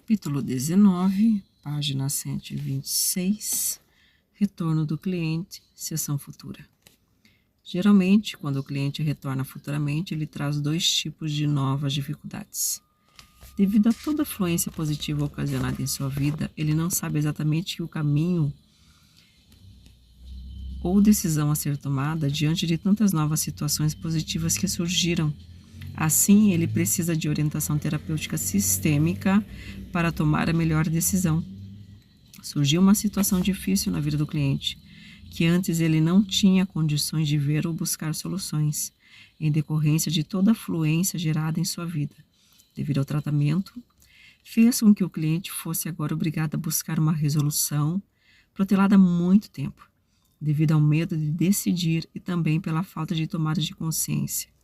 Capítulo 19, página 126, retorno do cliente, seção futura. Geralmente, quando o cliente retorna futuramente, ele traz dois tipos de novas dificuldades. Devido a toda a fluência positiva ocasionada em sua vida, ele não sabe exatamente o caminho ou decisão a ser tomada diante de tantas novas situações positivas que surgiram. Assim, ele precisa de orientação terapêutica sistêmica para tomar a melhor decisão. Surgiu uma situação difícil na vida do cliente, que antes ele não tinha condições de ver ou buscar soluções, em decorrência de toda a fluência gerada em sua vida. Devido ao tratamento, fez com que o cliente fosse agora obrigado a buscar uma resolução protelada há muito tempo, devido ao medo de decidir e também pela falta de tomada de consciência.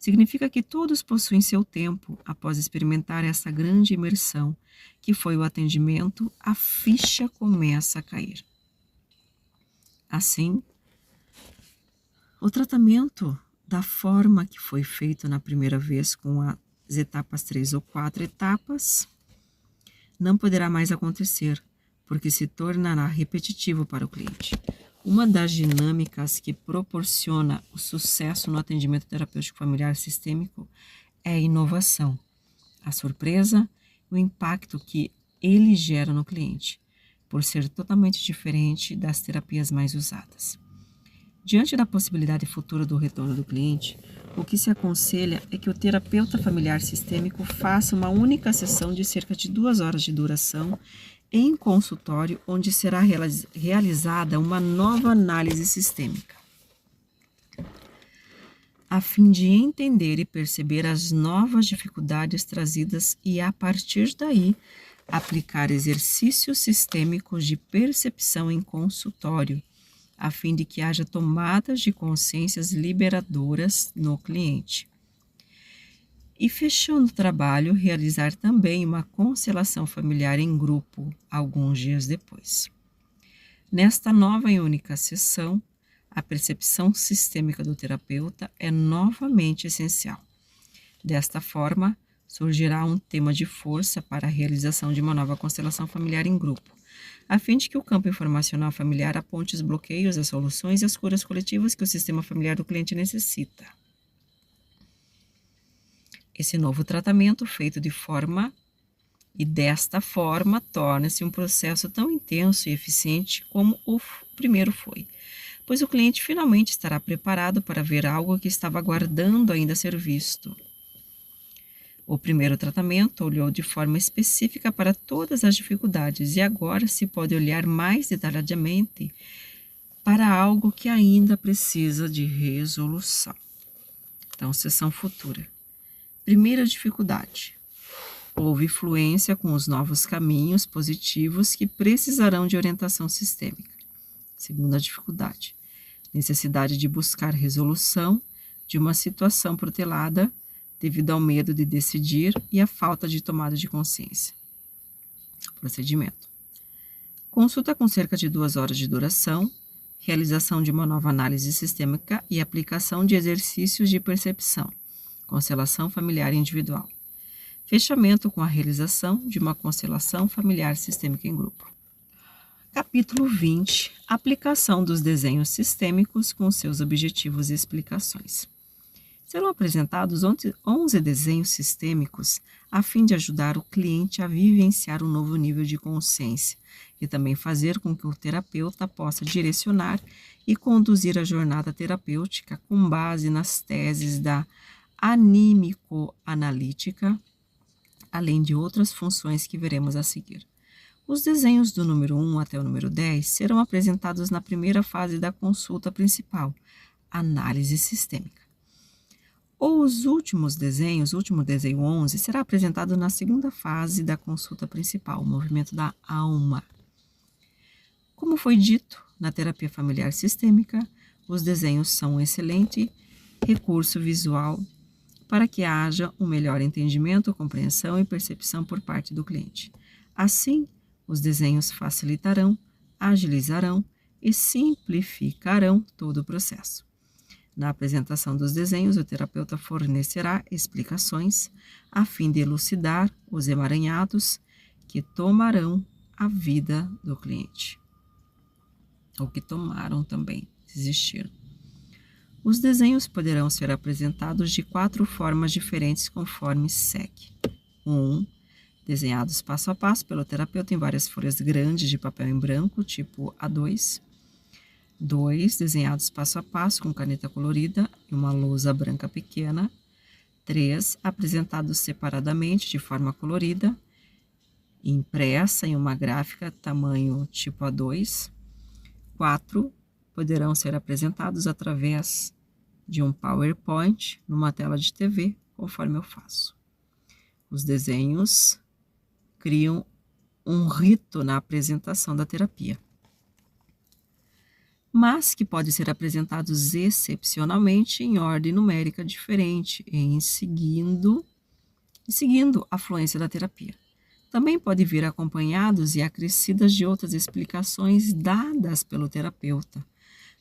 Significa que todos possuem seu tempo. Após experimentar essa grande imersão, que foi o atendimento, a ficha começa a cair. Assim, o tratamento da forma que foi feito na primeira vez, com as etapas 3 ou 4 etapas, não poderá mais acontecer, porque se tornará repetitivo para o cliente. Uma das dinâmicas que proporciona o sucesso no atendimento terapêutico familiar sistêmico é a inovação, a surpresa, o impacto que ele gera no cliente, por ser totalmente diferente das terapias mais usadas. Diante da possibilidade futura do retorno do cliente, o que se aconselha é que o terapeuta familiar sistêmico faça uma única sessão de cerca de 2 horas de duração em consultório, onde será realizada uma nova análise sistêmica, a fim de entender e perceber as novas dificuldades trazidas e, a partir daí, aplicar exercícios sistêmicos de percepção em consultório, a fim de que haja tomadas de consciências liberadoras no cliente. E, fechando o trabalho, realizar também uma constelação familiar em grupo, alguns dias depois. Nesta nova e única sessão, a percepção sistêmica do terapeuta é novamente essencial. Desta forma, surgirá um tema de força para a realização de uma nova constelação familiar em grupo, a fim de que o campo informacional familiar aponte os bloqueios, as soluções e as curas coletivas que o sistema familiar do cliente necessita. Esse novo tratamento, feito desta forma, torna-se um processo tão intenso e eficiente como o primeiro foi, pois o cliente finalmente estará preparado para ver algo que estava aguardando ainda ser visto. O primeiro tratamento olhou de forma específica para todas as dificuldades e agora se pode olhar mais detalhadamente para algo que ainda precisa de resolução. Então, sessão futura. Primeira dificuldade. Houve fluência com os novos caminhos positivos que precisarão de orientação sistêmica. Segunda dificuldade. Necessidade de buscar resolução de uma situação protelada devido ao medo de decidir e à falta de tomada de consciência. Procedimento. Consulta com cerca de 2 horas de duração, realização de uma nova análise sistêmica e aplicação de exercícios de percepção. Constelação familiar individual. Fechamento com a realização de uma constelação familiar sistêmica em grupo. Capítulo 20. Aplicação dos desenhos sistêmicos com seus objetivos e explicações. Serão apresentados 11 desenhos sistêmicos a fim de ajudar o cliente a vivenciar um novo nível de consciência e também fazer com que o terapeuta possa direcionar e conduzir a jornada terapêutica com base nas teses da anímico-analítica, além de outras funções que veremos a seguir. Os desenhos do número 1 até o número 10 serão apresentados na primeira fase da consulta principal, análise sistêmica. Os últimos desenhos, o último desenho 11, será apresentado na segunda fase da consulta principal, o movimento da alma. Como foi dito, na terapia familiar sistêmica, os desenhos são um excelente recurso visual para que haja um melhor entendimento, compreensão e percepção por parte do cliente. Assim, os desenhos facilitarão, agilizarão e simplificarão todo o processo. Na apresentação dos desenhos, o terapeuta fornecerá explicações a fim de elucidar os emaranhados que tomarão a vida do cliente, ou que tomaram também, existiram. Os desenhos poderão ser apresentados de 4 formas diferentes conforme segue. 1. Desenhados passo a passo pelo terapeuta em várias folhas grandes de papel em branco, tipo A2. 2. Desenhados passo a passo com caneta colorida e uma lousa branca pequena. 3. Apresentados separadamente de forma colorida, impressa em uma gráfica tamanho tipo A2. 4. Poderão ser apresentados através de um PowerPoint numa tela de TV, conforme eu faço. Os desenhos criam um rito na apresentação da terapia, mas que pode ser apresentados excepcionalmente em ordem numérica diferente, seguindo a fluência da terapia. Também pode vir acompanhados e acrescidas de outras explicações dadas pelo terapeuta,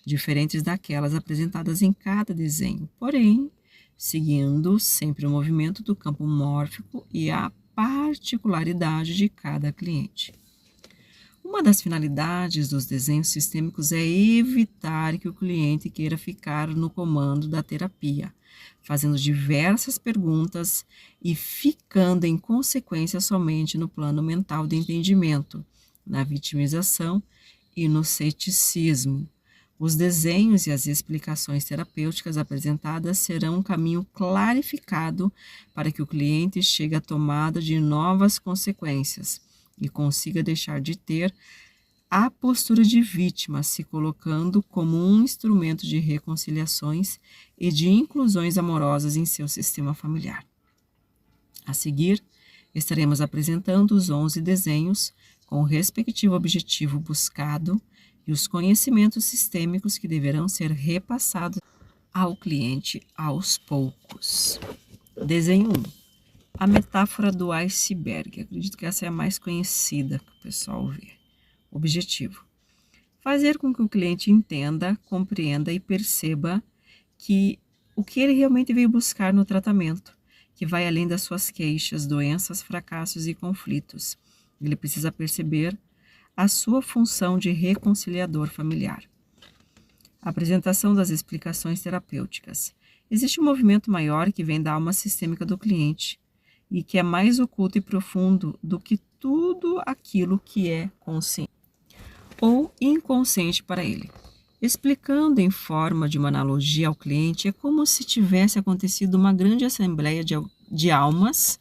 diferentes daquelas apresentadas em cada desenho, porém, seguindo sempre o movimento do campo mórfico e a particularidade de cada cliente. Uma das finalidades dos desenhos sistêmicos é evitar que o cliente queira ficar no comando da terapia, fazendo diversas perguntas e ficando em consequência somente no plano mental do entendimento, na vitimização e no ceticismo. Os desenhos e as explicações terapêuticas apresentadas serão um caminho clarificado para que o cliente chegue à tomada de novas consequências e consiga deixar de ter a postura de vítima, se colocando como um instrumento de reconciliações e de inclusões amorosas em seu sistema familiar. A seguir, estaremos apresentando os 11 desenhos com o respectivo objetivo buscado e os conhecimentos sistêmicos que deverão ser repassados ao cliente aos poucos. Desenho 1. A metáfora do iceberg. Acredito que essa é a mais conhecida que o pessoal vê. Objetivo: fazer com que o cliente entenda, compreenda e perceba que o que ele realmente veio buscar no tratamento, que vai além das suas queixas, doenças, fracassos e conflitos. Ele precisa perceber a sua função de reconciliador familiar. Apresentação das explicações terapêuticas. Existe um movimento maior que vem da alma sistêmica do cliente e que é mais oculto e profundo do que tudo aquilo que é consciente ou inconsciente para ele. Explicando em forma de uma analogia ao cliente, é como se tivesse acontecido uma grande assembleia de almas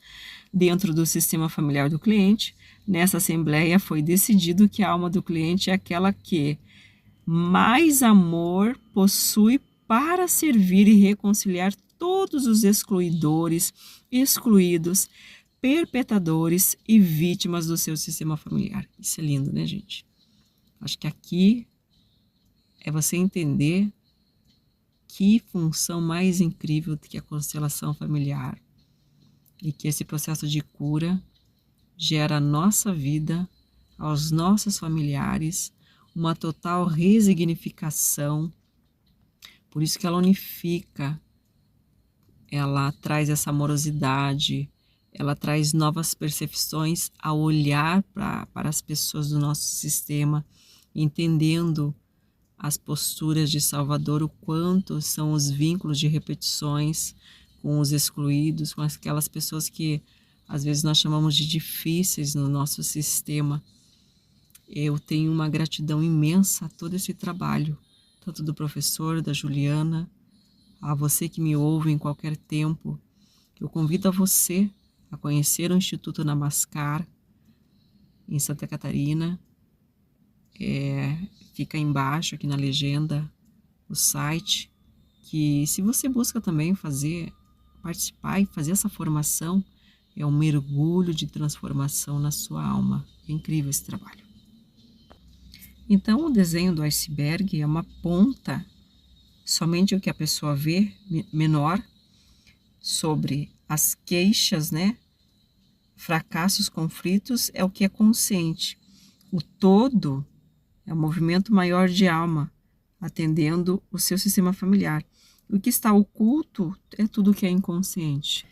dentro do sistema familiar do cliente. Nessa assembleia foi decidido que a alma do cliente é aquela que mais amor possui para servir e reconciliar todos os excluidores, excluídos, perpetradores e vítimas do seu sistema familiar. Isso é lindo, né, gente? Acho que aqui é você entender que função mais incrível do que a constelação familiar e que esse processo de cura gera à nossa vida, aos nossos familiares, uma total resignificação. Por isso que ela unifica, ela traz essa amorosidade, ela traz novas percepções ao olhar para as pessoas do nosso sistema, entendendo as posturas de Salvador, o quanto são os vínculos de repetições com os excluídos, com aquelas pessoas que às vezes nós chamamos de difíceis no nosso sistema. Eu tenho uma gratidão imensa a todo esse trabalho, tanto do professor, da Juliana, a você que me ouve em qualquer tempo. Eu convido a você a conhecer o Instituto Namaskar, em Santa Catarina. Fica embaixo, aqui na legenda, o site, que se você busca também participar e fazer essa formação, é um mergulho de transformação na sua alma. É incrível esse trabalho. Então, o desenho do iceberg é uma ponta, somente o que a pessoa vê, menor, sobre as queixas, né? Fracassos, conflitos, é o que é consciente. O todo é um movimento maior de alma, atendendo o seu sistema familiar. O que está oculto é tudo que é inconsciente.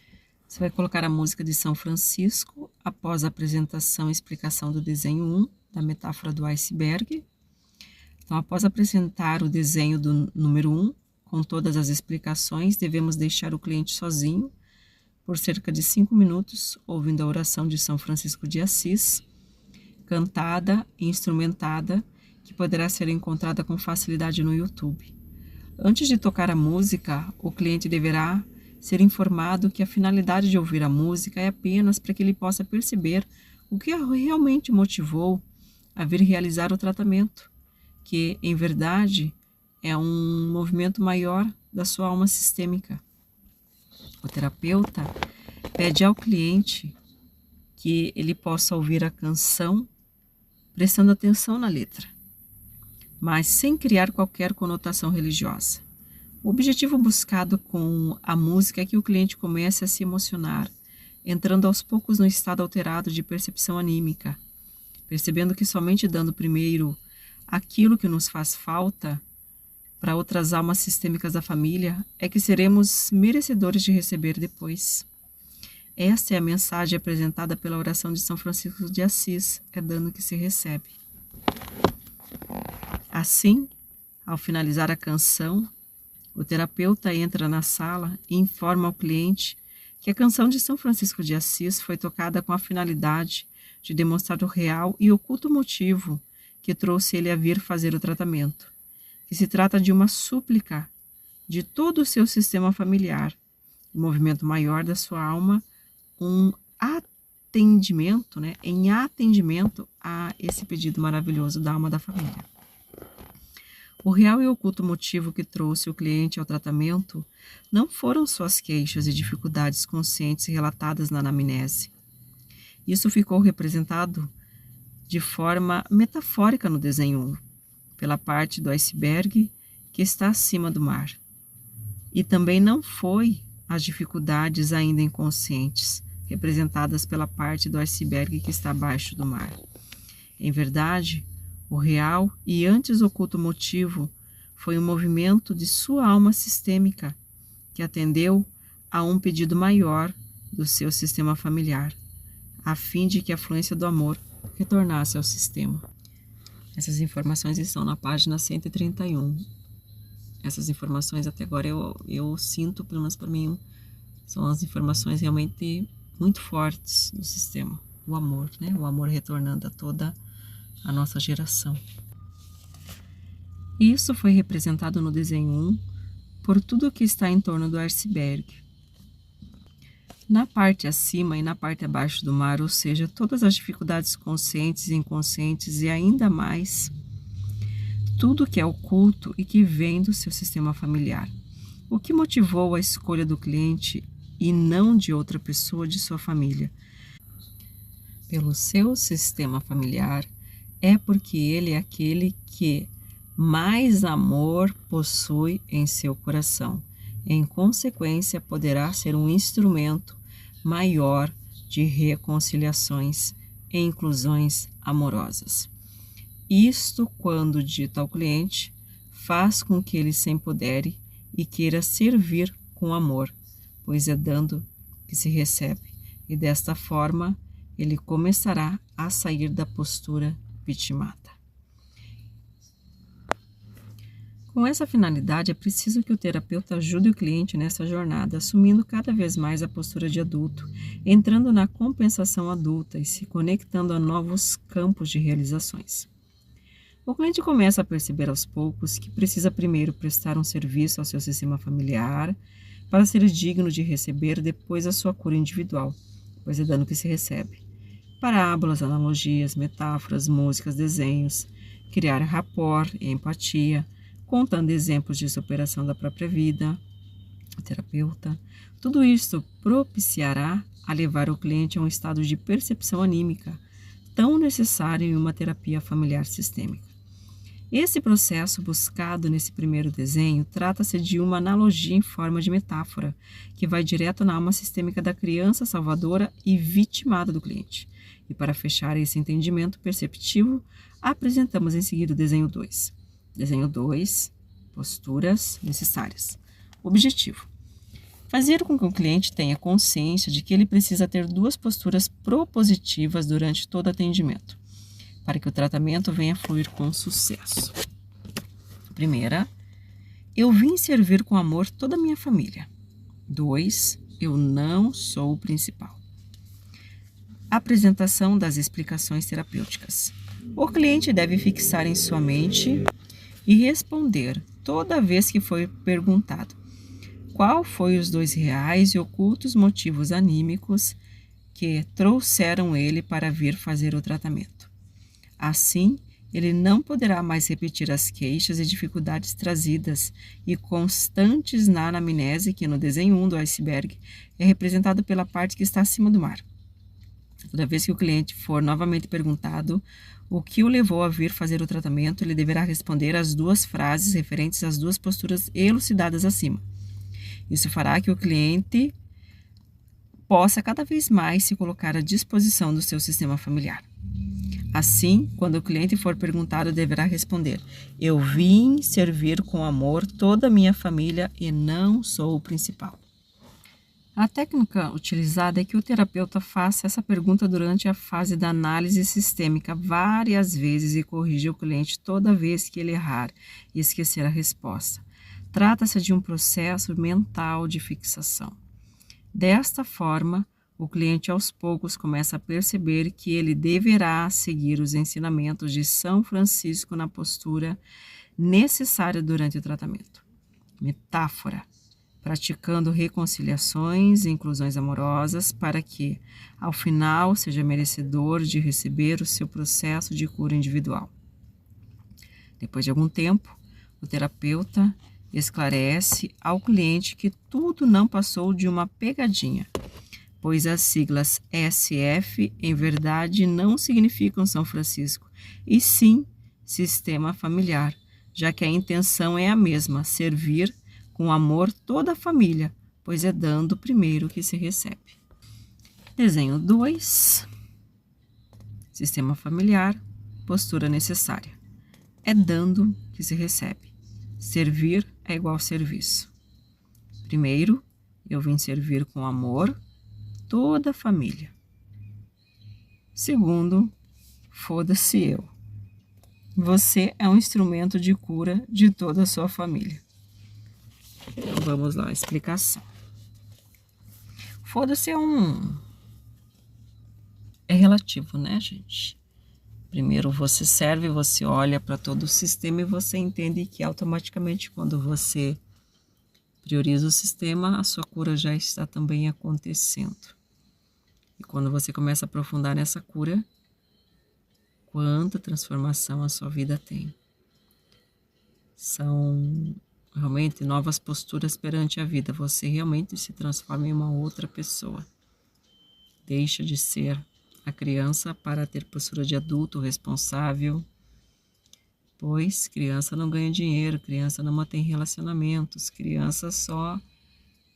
Você vai colocar a música de São Francisco, após a apresentação e explicação do desenho 1, da metáfora do iceberg. Então, após apresentar o desenho do número 1, com todas as explicações, devemos deixar o cliente sozinho por cerca de 5 minutos, ouvindo a oração de São Francisco de Assis, cantada e instrumentada, que poderá ser encontrada com facilidade no YouTube. Antes de tocar a música, o cliente deverá ser informado que a finalidade de ouvir a música é apenas para que ele possa perceber o que realmente motivou a vir realizar o tratamento, que, em verdade, é um movimento maior da sua alma sistêmica. O terapeuta pede ao cliente que ele possa ouvir a canção prestando atenção na letra, mas sem criar qualquer conotação religiosa. O objetivo buscado com a música é que o cliente comece a se emocionar, entrando aos poucos no estado alterado de percepção anímica, percebendo que somente dando primeiro aquilo que nos faz falta para outras almas sistêmicas da família é que seremos merecedores de receber depois. Esta é a mensagem apresentada pela oração de São Francisco de Assis, é dando que se recebe. Assim, ao finalizar a canção, o terapeuta entra na sala e informa ao cliente que a canção de São Francisco de Assis foi tocada com a finalidade de demonstrar o real e oculto motivo que trouxe ele a vir fazer o tratamento, que se trata de uma súplica de todo o seu sistema familiar, o movimento maior da sua alma, um atendimento, em atendimento a esse pedido maravilhoso da alma da família. O real e oculto motivo que trouxe o cliente ao tratamento não foram suas queixas e dificuldades conscientes relatadas na anamnese. Isso ficou representado de forma metafórica no desenho 1, pela parte do iceberg que está acima do mar. E também não foi as dificuldades ainda inconscientes, representadas pela parte do iceberg que está abaixo do mar. Em verdade, o real e antes oculto motivo foi um movimento de sua alma sistêmica, que atendeu a um pedido maior do seu sistema familiar, a fim de que a fluência do amor retornasse ao sistema. Essas informações estão na página 131. Essas informações até agora eu sinto, pelo menos para mim, são as informações realmente muito fortes do sistema. O amor, o amor retornando a toda a nossa geração. Isso foi representado no desenho 1 por tudo o que está em torno do iceberg. Na parte acima e na parte abaixo do mar, ou seja, todas as dificuldades conscientes e inconscientes e ainda mais tudo que é oculto e que vem do seu sistema familiar. O que motivou a escolha do cliente e não de outra pessoa de sua família pelo seu sistema familiar é porque ele é aquele que mais amor possui em seu coração. Em consequência, poderá ser um instrumento maior de reconciliações e inclusões amorosas. Isto, quando dito ao cliente, faz com que ele se empodere e queira servir com amor, pois é dando que se recebe, e desta forma ele começará a sair da postura vitimada. Com essa finalidade, é preciso que o terapeuta ajude o cliente nessa jornada, assumindo cada vez mais a postura de adulto, entrando na compensação adulta e se conectando a novos campos de realizações. O cliente começa a perceber aos poucos que precisa primeiro prestar um serviço ao seu sistema familiar para ser digno de receber depois a sua cura individual, pois é dano que se recebe. Parábolas, analogias, metáforas, músicas, desenhos, criar rapport e empatia, contando exemplos de superação da própria vida, o terapeuta. Tudo isso propiciará a levar o cliente a um estado de percepção anímica, tão necessário em uma terapia familiar sistêmica. Esse processo buscado nesse primeiro desenho trata-se de uma analogia em forma de metáfora, que vai direto na alma sistêmica da criança salvadora e vitimada do cliente. E para fechar esse entendimento perceptivo, apresentamos em seguida o desenho 2. Desenho 2, posturas necessárias. Objetivo: Fazer com que o cliente tenha consciência de que ele precisa ter duas posturas propositivas durante todo atendimento, para que o tratamento venha a fluir com sucesso. Primeira, eu vim servir com amor toda a minha família. 2, eu não sou o principal. Apresentação das explicações terapêuticas. O cliente deve fixar em sua mente e responder toda vez que for perguntado qual foi os 2 reais e ocultos motivos anímicos que trouxeram ele para vir fazer o tratamento. Assim, ele não poderá mais repetir as queixas e dificuldades trazidas e constantes na anamnese, que no desenho 1 do iceberg é representado pela parte que está acima do mar. Toda vez que o cliente for novamente perguntado o que o levou a vir fazer o tratamento, ele deverá responder as 2 frases referentes às 2 posturas elucidadas acima. Isso fará que o cliente possa cada vez mais se colocar à disposição do seu sistema familiar. Assim, quando o cliente for perguntado, deverá responder: eu vim servir com amor toda a minha família e não sou o principal. A técnica utilizada é que o terapeuta faça essa pergunta durante a fase da análise sistêmica várias vezes e corrija o cliente toda vez que ele errar e esquecer a resposta. Trata-se de um processo mental de fixação. Desta forma, o cliente aos poucos começa a perceber que ele deverá seguir os ensinamentos de São Francisco na postura necessária durante o tratamento. Metáfora: praticando reconciliações e inclusões amorosas para que, ao final, seja merecedor de receber o seu processo de cura individual. Depois de algum tempo, o terapeuta esclarece ao cliente que tudo não passou de uma pegadinha, pois as siglas SF, em verdade, não significam São Francisco, e sim sistema familiar, já que a intenção é a mesma: servir com amor toda a família, pois é dando primeiro que se recebe. Desenho 2. Sistema familiar, postura necessária. É dando que se recebe. Servir é igual serviço. Primeiro, eu vim servir com amor toda a família. Segundo, foda-se eu. Você é um instrumento de cura de toda a sua família. Então vamos lá, explicação. Foda-se é relativo, né, gente? Primeiro você serve, você olha para todo o sistema e você entende que automaticamente quando você prioriza o sistema, a sua cura já está também acontecendo. E quando você começa a aprofundar nessa cura, quanta transformação a sua vida tem. São realmente novas posturas perante a vida. Você realmente se transforma em uma outra pessoa. Deixa de ser a criança para ter postura de adulto responsável, pois criança não ganha dinheiro, criança não mantém relacionamentos, criança só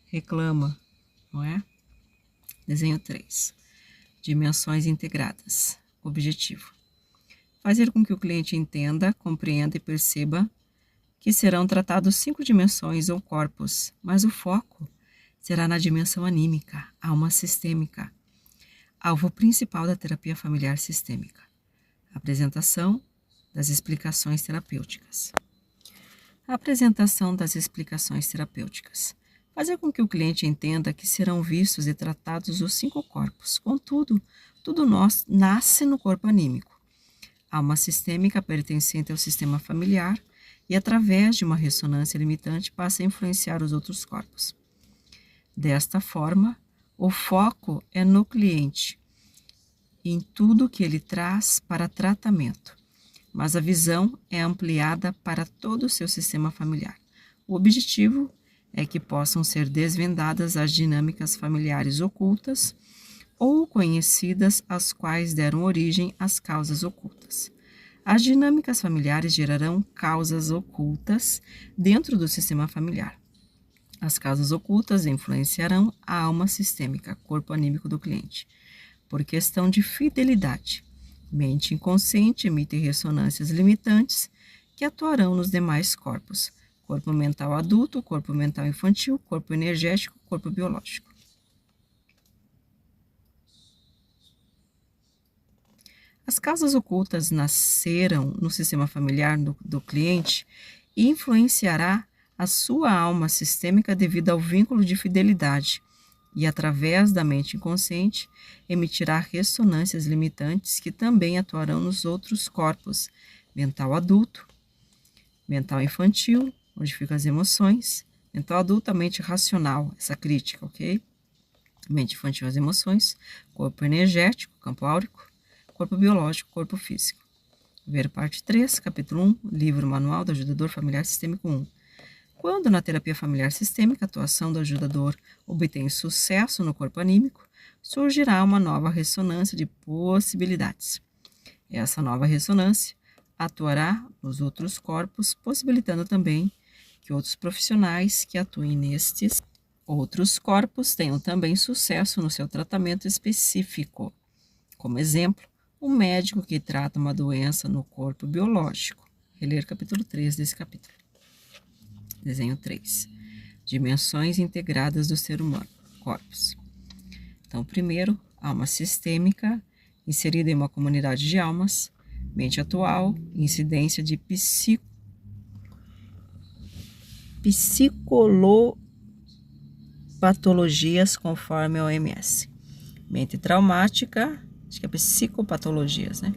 reclama, não é? Desenho 3. Dimensões integradas. Objetivo: fazer com que o cliente entenda, compreenda e perceba que serão tratados 5 dimensões ou corpos, mas o foco será na dimensão anímica, alma sistêmica, alvo principal da terapia familiar sistêmica. Apresentação das explicações terapêuticas. A apresentação das explicações terapêuticas. Fazer com que o cliente entenda que serão vistos e tratados os 5 corpos. Contudo, tudo nasce no corpo anímico. Alma sistêmica pertencente ao sistema familiar e, através de uma ressonância limitante, passa a influenciar os outros corpos. Desta forma, o foco é no cliente, em tudo que ele traz para tratamento, mas a visão é ampliada para todo o seu sistema familiar. O objetivo é que possam ser desvendadas as dinâmicas familiares ocultas ou conhecidas, as quais deram origem às causas ocultas. As dinâmicas familiares gerarão causas ocultas dentro do sistema familiar. As causas ocultas influenciarão a alma sistêmica, corpo anímico do cliente, por questão de fidelidade. Mente inconsciente emite ressonâncias limitantes que atuarão nos demais corpos, corpo mental adulto, corpo mental infantil, corpo energético, corpo biológico. As causas ocultas nasceram no sistema familiar do cliente e influenciará a sua alma sistêmica devido ao vínculo de fidelidade e, através da mente inconsciente, emitirá ressonâncias limitantes que também atuarão nos outros corpos, mental adulto, mental infantil, onde ficam as emoções, mental adulto, a mente racional, essa crítica, ok? Mente infantil, as emoções, corpo energético, campo áurico, corpo biológico, corpo físico. Ver parte 3, capítulo 1, livro Manual do Ajudador Familiar Sistêmico 1. Quando na terapia familiar sistêmica a atuação do ajudador obtém sucesso no corpo anímico, surgirá uma nova ressonância de possibilidades. Essa nova ressonância atuará nos outros corpos, possibilitando também que outros profissionais que atuem nestes outros corpos tenham também sucesso no seu tratamento específico. Como exemplo, um médico que trata uma doença no corpo biológico. Reler capítulo 3 desse capítulo. Desenho 3. Dimensões integradas do ser humano. Corpos. Então, primeiro, alma sistêmica, inserida em uma comunidade de almas. Mente atual, incidência de psicopatologias conforme a OMS. Mente traumática, acho que é psicopatologias, né?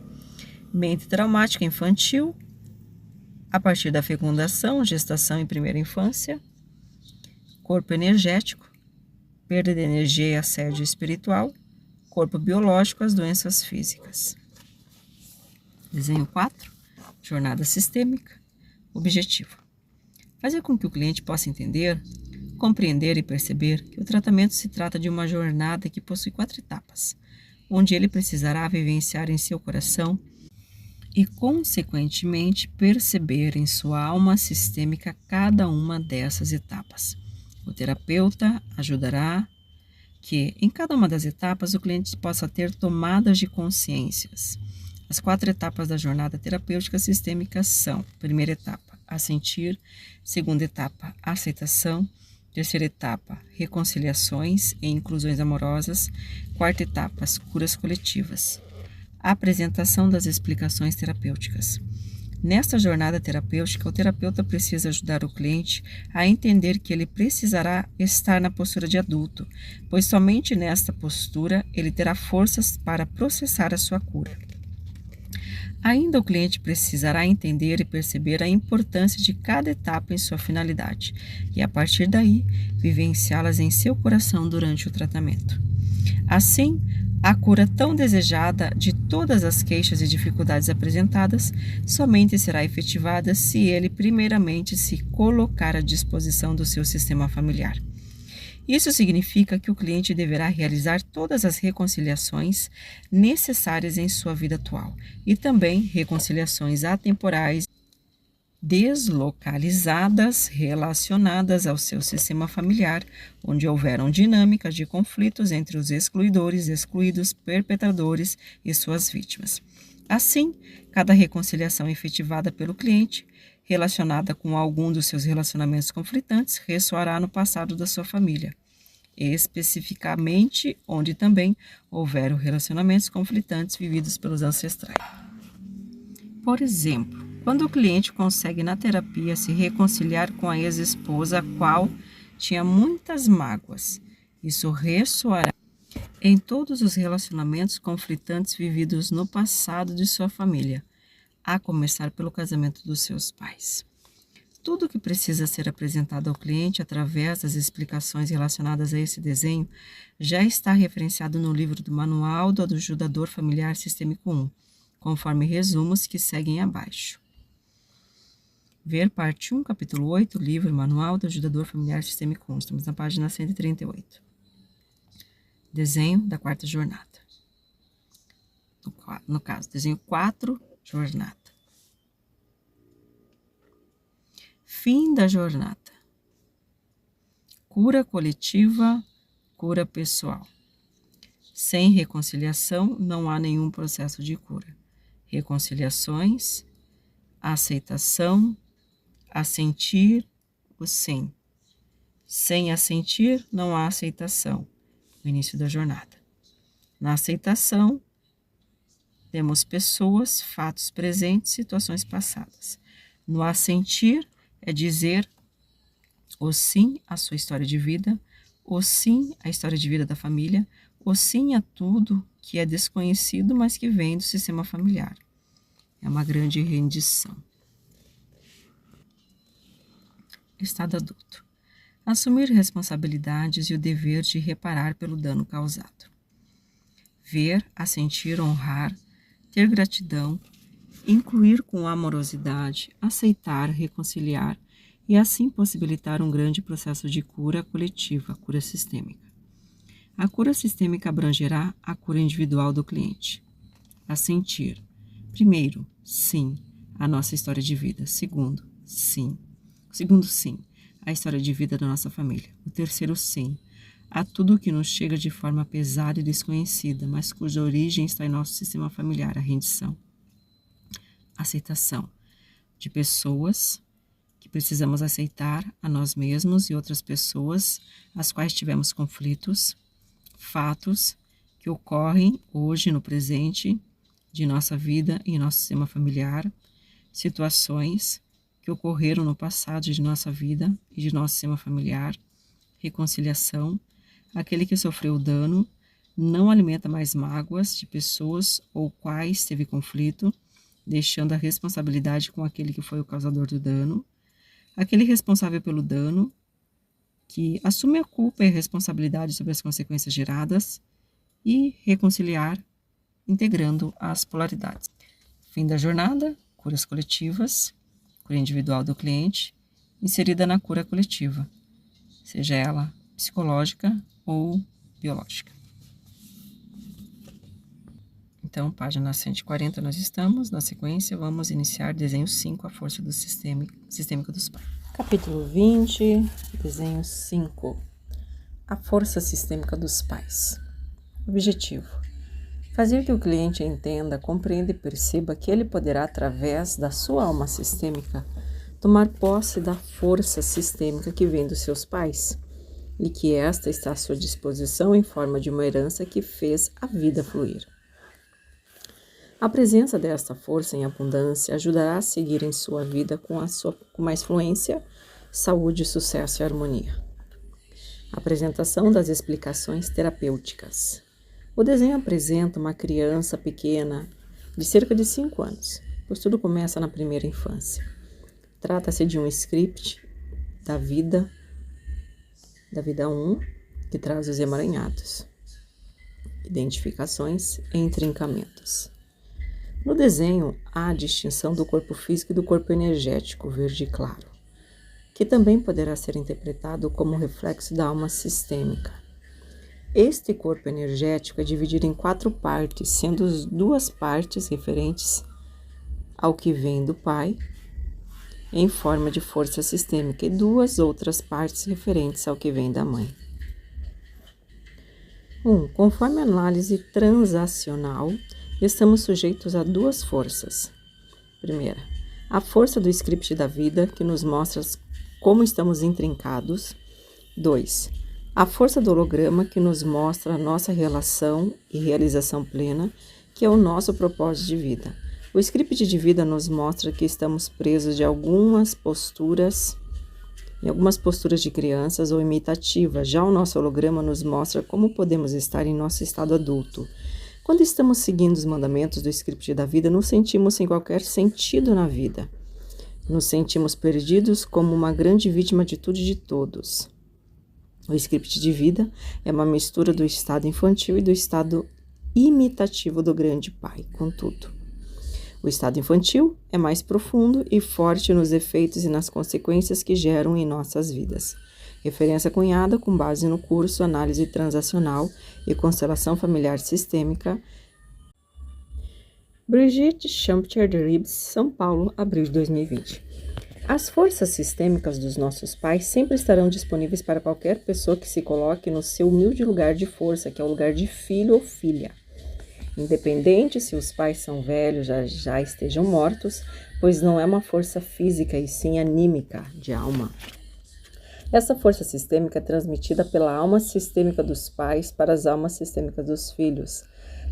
Mente traumática infantil, a partir da fecundação, gestação e primeira infância. Corpo energético, perda de energia e assédio espiritual. Corpo biológico, as doenças físicas. Desenho 4, jornada sistêmica. Objetivo: fazer com que o cliente possa entender, compreender e perceber que o tratamento se trata de uma jornada que possui 4 etapas, onde ele precisará vivenciar em seu coração e, consequentemente, perceber em sua alma sistêmica cada uma dessas etapas. O terapeuta ajudará que, em cada uma das etapas, o cliente possa ter tomadas de consciências. As 4 etapas da jornada terapêutica sistêmica são: primeira etapa, assentir; segunda etapa, aceitação; terceira etapa, reconciliações e inclusões amorosas; quarta etapa, as curas coletivas. Apresentação das explicações terapêuticas. Nesta jornada terapêutica, o terapeuta precisa ajudar o cliente a entender que ele precisará estar na postura de adulto, pois somente nesta postura ele terá forças para processar a sua cura. Ainda o cliente precisará entender e perceber a importância de cada etapa em sua finalidade e, a partir daí, vivenciá-las em seu coração durante o tratamento. Assim, a cura tão desejada de todas as queixas e dificuldades apresentadas somente será efetivada se ele primeiramente se colocar à disposição do seu sistema familiar. Isso significa que o cliente deverá realizar todas as reconciliações necessárias em sua vida atual e também reconciliações atemporais deslocalizadas relacionadas ao seu sistema familiar, onde houveram dinâmicas de conflitos entre os excluidores, excluídos, perpetradores e suas vítimas. Assim, cada reconciliação efetivada pelo cliente, relacionada com algum dos seus relacionamentos conflitantes, ressoará no passado da sua família, especificamente onde também houveram relacionamentos conflitantes vividos pelos ancestrais. Por exemplo, quando o cliente consegue na terapia se reconciliar com a ex-esposa, a qual tinha muitas mágoas, isso ressoará em todos os relacionamentos conflitantes vividos no passado de sua família, a começar pelo casamento dos seus pais. Tudo o que precisa ser apresentado ao cliente através das explicações relacionadas a esse desenho já está referenciado no livro do Manual do Ajudador Familiar Sistêmico 1, conforme resumos que seguem abaixo. Ver parte 1, capítulo 8, livro Manual do Ajudador Familiar Sistêmico 1. Estamos na página 138. Desenho da 4ª jornada. No caso, desenho 4, jornada. Fim da jornada. Cura coletiva, cura pessoal. Sem reconciliação, não há nenhum processo de cura. Reconciliações, aceitação, assentir, o sim. Sem assentir, não há aceitação. O início da jornada. Na aceitação, temos pessoas, fatos presentes, situações passadas. No assentir, é dizer o sim à sua história de vida, o sim à história de vida da família, o sim a tudo que é desconhecido, mas que vem do sistema familiar. É uma grande rendição. Estado adulto. Assumir responsabilidades e o dever de reparar pelo dano causado. Ver, assentir, honrar, ter gratidão, incluir com amorosidade, aceitar, reconciliar e assim possibilitar um grande processo de cura coletiva, cura sistêmica. A cura sistêmica abrangerá a cura individual do cliente. Assentir. Primeiro, sim, a nossa história de vida. Segundo, sim. Segundo, sim, a história de vida da nossa família. O terceiro, sim, a tudo que nos chega de forma pesada e desconhecida, mas cuja origem está em nosso sistema familiar, a rendição. Aceitação de pessoas que precisamos aceitar a nós mesmos e outras pessoas as quais tivemos conflitos, fatos que ocorrem hoje no presente de nossa vida e nosso sistema familiar, situações que ocorreram no passado de nossa vida e de nosso sistema familiar, reconciliação, aquele que sofreu o dano não alimenta mais mágoas de pessoas ou quais teve conflito, deixando a responsabilidade com aquele que foi o causador do dano, aquele responsável pelo dano, que assume a culpa e a responsabilidade sobre as consequências geradas e reconciliar, integrando as polaridades. Fim da jornada, curas coletivas, cura individual do cliente, inserida na cura coletiva, seja ela psicológica ou biológica. Então, página 140 nós estamos. Na sequência, vamos iniciar desenho 5, a força do sistêmica dos pais. Capítulo 20, desenho 5, a força sistêmica dos pais. Objetivo: fazer que o cliente entenda, compreenda e perceba que ele poderá, através da sua alma sistêmica, tomar posse da força sistêmica que vem dos seus pais, e que esta está à sua disposição em forma de uma herança que fez a vida fluir. A presença desta força em abundância ajudará a seguir em sua vida com mais fluência, saúde, sucesso e harmonia. Apresentação das explicações terapêuticas. O desenho apresenta uma criança pequena de cerca de 5 anos, pois tudo começa na primeira infância. Trata-se de um script da vida 1, que traz os emaranhados, identificações e intrincamentos. No desenho, há a distinção do corpo físico e do corpo energético, verde claro, que também poderá ser interpretado como reflexo da alma sistêmica. Este corpo energético é dividido em 4 partes, sendo as 2 partes referentes ao que vem do pai, em forma de força sistêmica, e 2 outras partes referentes ao que vem da mãe. 1. Conforme a análise transacional, estamos sujeitos a 2 forças. Primeira, a força do script da vida, que nos mostra como estamos intrincados. 2. A força do holograma, que nos mostra a nossa relação e realização plena, que é o nosso propósito de vida. O script de vida nos mostra que estamos presos em algumas posturas de crianças ou imitativas. Já o nosso holograma nos mostra como podemos estar em nosso estado adulto. Quando estamos seguindo os mandamentos do script da vida, nos sentimos sem qualquer sentido na vida. Nos sentimos perdidos como uma grande vítima de tudo e de todos. O script de vida é uma mistura do estado infantil e do estado imitativo do grande pai, contudo. O estado infantil é mais profundo e forte nos efeitos e nas consequências que geram em nossas vidas. Referência cunhada com base no curso Análise Transacional e Constelação Familiar Sistêmica, Brigitte Champtier-Ribes, São Paulo, abril de 2020. As forças sistêmicas dos nossos pais sempre estarão disponíveis para qualquer pessoa que se coloque no seu humilde lugar de força, que é o lugar de filho ou filha. Independente se os pais são velhos, já estejam mortos, pois não é uma força física e sim anímica, de alma. Essa força sistêmica é transmitida pela alma sistêmica dos pais para as almas sistêmicas dos filhos.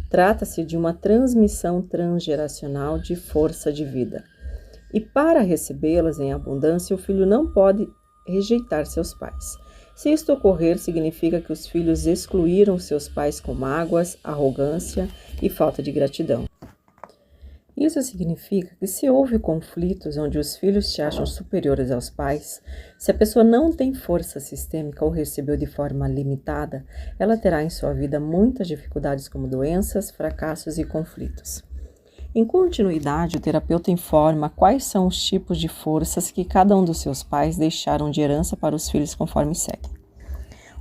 Trata-se de uma transmissão transgeracional de força de vida. E para recebê-las em abundância, o filho não pode rejeitar seus pais. Se isto ocorrer, significa que os filhos excluíram seus pais com mágoas, arrogância e falta de gratidão. Isso significa que se houve conflitos onde os filhos se acham superiores aos pais, se a pessoa não tem força sistêmica ou recebeu de forma limitada, ela terá em sua vida muitas dificuldades como doenças, fracassos e conflitos. Em continuidade, o terapeuta informa quais são os tipos de forças que cada um dos seus pais deixaram de herança para os filhos conforme segue.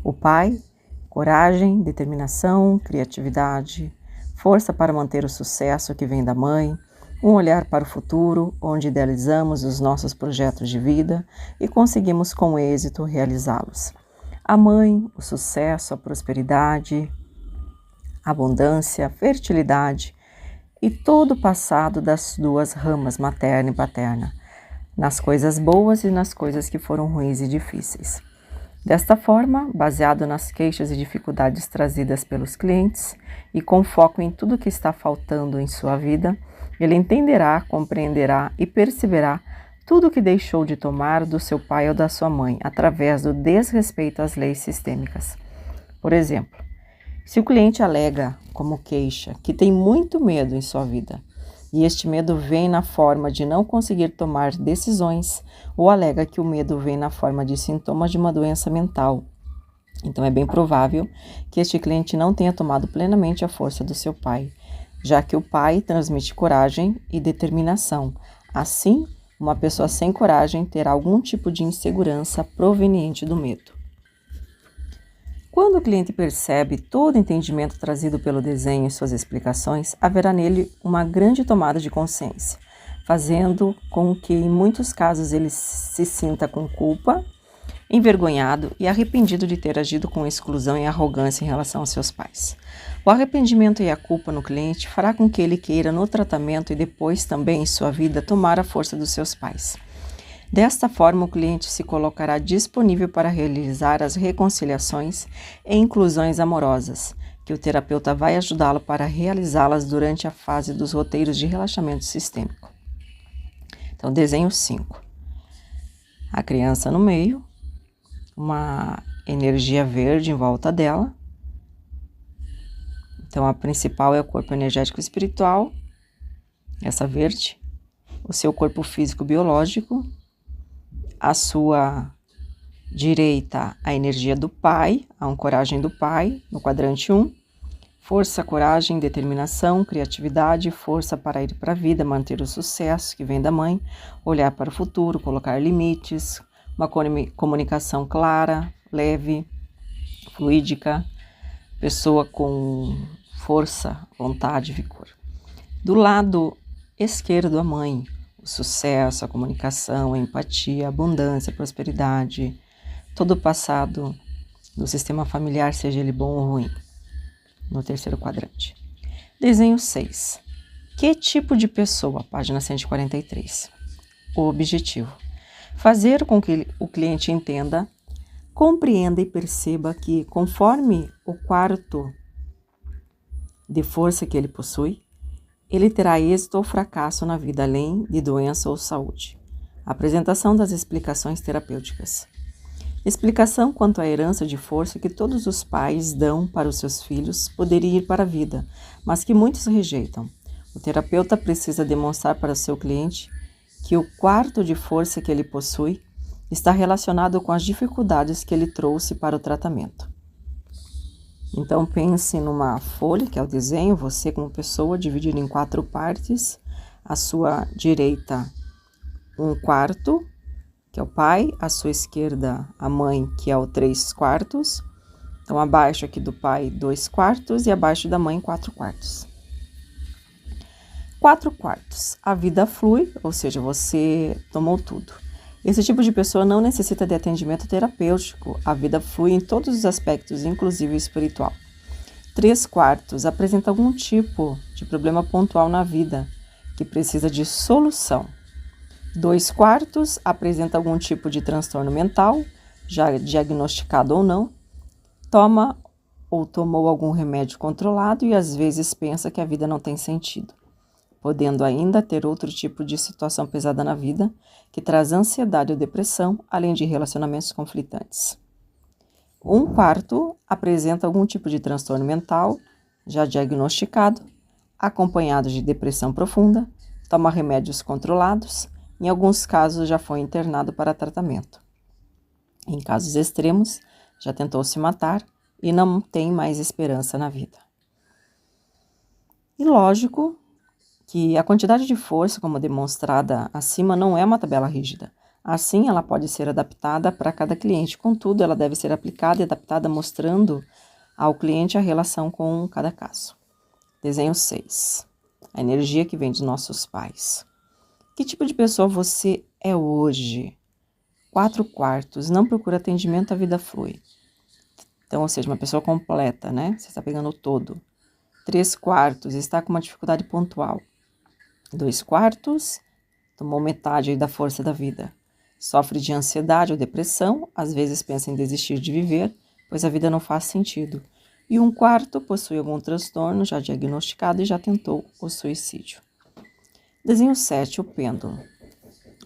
O pai, coragem, determinação, criatividade, força para manter o sucesso que vem da mãe, um olhar para o futuro, onde idealizamos os nossos projetos de vida e conseguimos com êxito realizá-los. A mãe, o sucesso, a prosperidade, a abundância, a fertilidade e todo o passado das duas ramas, materna e paterna, nas coisas boas e nas coisas que foram ruins e difíceis. Desta forma, baseado nas queixas e dificuldades trazidas pelos clientes e com foco em tudo que está faltando em sua vida, ele entenderá, compreenderá e perceberá tudo o que deixou de tomar do seu pai ou da sua mãe através do desrespeito às leis sistêmicas. Por exemplo, se o cliente alega como queixa que tem muito medo em sua vida e este medo vem na forma de não conseguir tomar decisões ou alega que o medo vem na forma de sintomas de uma doença mental, então é bem provável que este cliente não tenha tomado plenamente a força do seu pai, já que o pai transmite coragem e determinação. Assim, uma pessoa sem coragem terá algum tipo de insegurança proveniente do medo. Quando o cliente percebe todo o entendimento trazido pelo desenho e suas explicações, haverá nele uma grande tomada de consciência, fazendo com que, em muitos casos, ele se sinta com culpa, envergonhado e arrependido de ter agido com exclusão e arrogância em relação aos seus pais. O arrependimento e a culpa no cliente fará com que ele queira no tratamento e depois também em sua vida tomar a força dos seus pais. Desta forma, o cliente se colocará disponível para realizar as reconciliações e inclusões amorosas, que o terapeuta vai ajudá-lo para realizá-las durante a fase dos roteiros de relaxamento sistêmico. Então, desenho 5. A criança no meio, uma energia verde em volta dela. Então, a principal é o corpo energético espiritual, essa verde, o seu corpo físico biológico, à sua direita, a energia do pai, a ancoragem do pai, no quadrante 1, força, coragem, determinação, criatividade, força para ir para a vida, manter o sucesso que vem da mãe, olhar para o futuro, colocar limites, uma comunicação clara, leve, fluídica, pessoa com força, vontade e vigor. Do lado esquerdo, a mãe, o sucesso, a comunicação, a empatia, a abundância, a prosperidade, todo o passado do sistema familiar, seja ele bom ou ruim, no terceiro quadrante. Desenho 6. Que tipo de pessoa? Página 143. O objetivo. Fazer com que o cliente entenda, compreenda e perceba que, conforme o quarto de força que ele possui, ele terá êxito ou fracasso na vida, além de doença ou saúde. Apresentação das explicações terapêuticas. Explicação quanto à herança de força que todos os pais dão para os seus filhos poderia ir para a vida, mas que muitos rejeitam. O terapeuta precisa demonstrar para seu cliente que o quarto de força que ele possui está relacionado com as dificuldades que ele trouxe para o tratamento. Então pense numa folha, que é o desenho, você como pessoa, dividido em 4 partes. À sua direita, 1/4, que é o pai, à sua esquerda, a mãe, que é o 3/4. Então, abaixo aqui do pai, 2/4 e abaixo da mãe, 4/4. 4/4. A vida flui, ou seja, você tomou tudo. Esse tipo de pessoa não necessita de atendimento terapêutico. A vida flui em todos os aspectos, inclusive o espiritual. 3/4. Apresenta algum tipo de problema pontual na vida, que precisa de solução. 2/4. Apresenta algum tipo de transtorno mental. já diagnosticado ou não, toma ou tomou algum remédio controlado e às vezes pensa que a vida não tem sentido, podendo ainda ter outro tipo de situação pesada na vida, que traz ansiedade ou depressão, além de relacionamentos conflitantes. Um quarto apresenta algum tipo de transtorno mental, já diagnosticado, acompanhado de depressão profunda, toma remédios controlados, em alguns casos já foi internado para tratamento. Em casos extremos, já tentou se matar e não tem mais esperança na vida. E lógico que a quantidade de força, como demonstrada acima, não é uma tabela rígida. Assim, ela pode ser adaptada para cada cliente. Contudo, ela deve ser aplicada e adaptada mostrando ao cliente a relação com cada caso. Desenho 6. A energia que vem dos nossos pais. Que tipo de pessoa você é hoje? 4 quartos. Não procura atendimento, a vida flui. Então, ou seja, uma pessoa completa, né? Você está pegando o todo. 3 quartos. Está com uma dificuldade pontual. 2 quartos. Tomou metade aí da força da vida. Sofre de ansiedade ou depressão, às vezes pensa em desistir de viver, pois a vida não faz sentido. E 1 quarto possui algum transtorno já diagnosticado e já tentou o suicídio. Desenho 7, o pêndulo.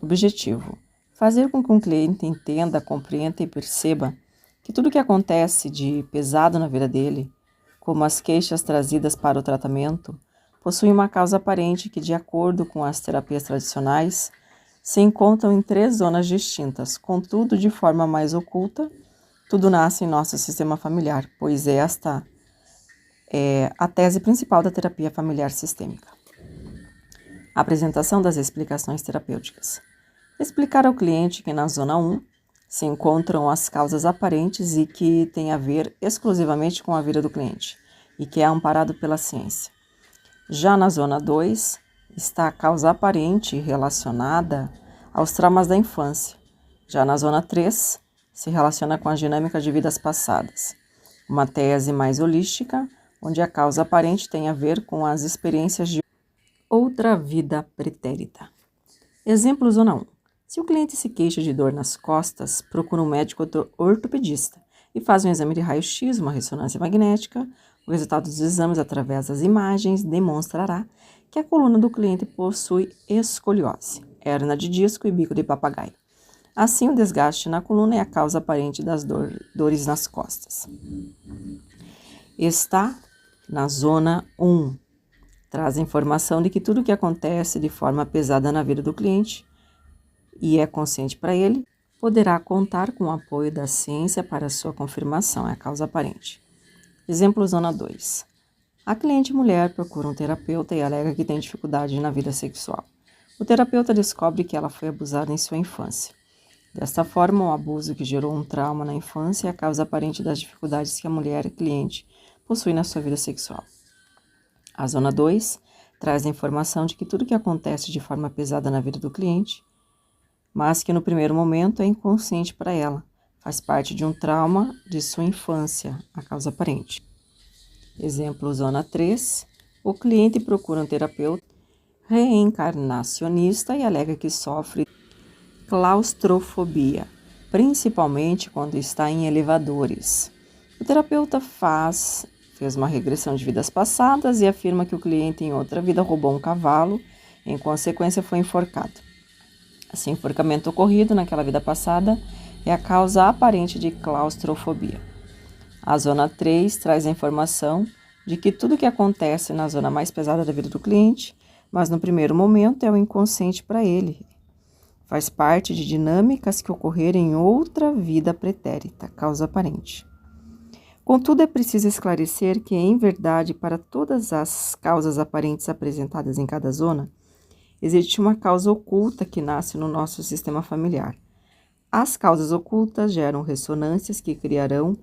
Objetivo: fazer com que um cliente entenda, compreenda e perceba que tudo o que acontece de pesado na vida dele, como as queixas trazidas para o tratamento, possui uma causa aparente que, de acordo com as terapias tradicionais, se encontram em 3 zonas distintas, contudo, de forma mais oculta, tudo nasce em nosso sistema familiar, pois esta é a tese principal da terapia familiar sistêmica. Apresentação das explicações terapêuticas. Explicar ao cliente que na zona 1 se encontram as causas aparentes e que tem a ver exclusivamente com a vida do cliente e que é amparado pela ciência. Já na zona 2, está a causa aparente relacionada aos traumas da infância. Já na zona 3, se relaciona com a dinâmica de vidas passadas. Uma tese mais holística, onde a causa aparente tem a ver com as experiências de outra vida pretérita. Exemplo zona 1. Se o cliente se queixa de dor nas costas, procura um médico ortopedista e faz um exame de raio-x, uma ressonância magnética. O resultado dos exames, através das imagens, demonstrará que a coluna do cliente possui escoliose, hérnia de disco e bico de papagaio. Assim, o desgaste na coluna é a causa aparente das dores nas costas. Está na zona 1. Traz a informação de que tudo o que acontece de forma pesada na vida do cliente e é consciente para ele, poderá contar com o apoio da ciência para sua confirmação, é a causa aparente. Exemplo zona 2. A cliente mulher procura um terapeuta e alega que tem dificuldade na vida sexual. O terapeuta descobre que ela foi abusada em sua infância. Desta forma, o abuso que gerou um trauma na infância é a causa aparente das dificuldades que a mulher cliente possui na sua vida sexual. A zona 2 traz a informação de que tudo que acontece de forma pesada na vida do cliente, mas que no primeiro momento é inconsciente para ela, faz parte de um trauma de sua infância, a causa aparente. Exemplo zona 3. O cliente procura um terapeuta reencarnacionista e alega que sofre claustrofobia, principalmente quando está em elevadores. O terapeuta fez uma regressão de vidas passadas e afirma que o cliente em outra vida roubou um cavalo, em consequência foi enforcado. Esse enforcamento ocorrido naquela vida passada é a causa aparente de claustrofobia. A zona 3 traz a informação de que tudo que acontece na zona mais pesada da vida do cliente, mas no primeiro momento é o inconsciente para ele. Faz parte de dinâmicas que ocorreram em outra vida pretérita, causa aparente. Contudo, é preciso esclarecer que, em verdade, para todas as causas aparentes apresentadas em cada zona, existe uma causa oculta que nasce no nosso sistema familiar. As causas ocultas geram ressonâncias que criarão,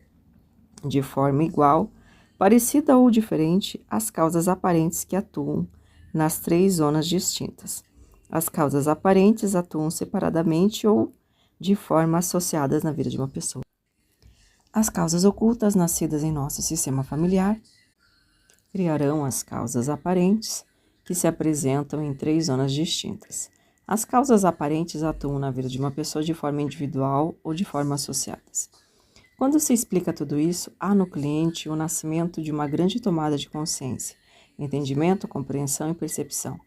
de forma igual, parecida ou diferente, as causas aparentes que atuam nas 3 zonas distintas. As causas aparentes atuam separadamente ou de forma associadas na vida de uma pessoa. As causas ocultas nascidas em nosso sistema familiar criarão as causas aparentes que se apresentam em 3 zonas distintas. As causas aparentes atuam na vida de uma pessoa de forma individual ou de forma associadas. Quando se explica tudo isso, há no cliente o nascimento de uma grande tomada de consciência, entendimento, compreensão e percepção,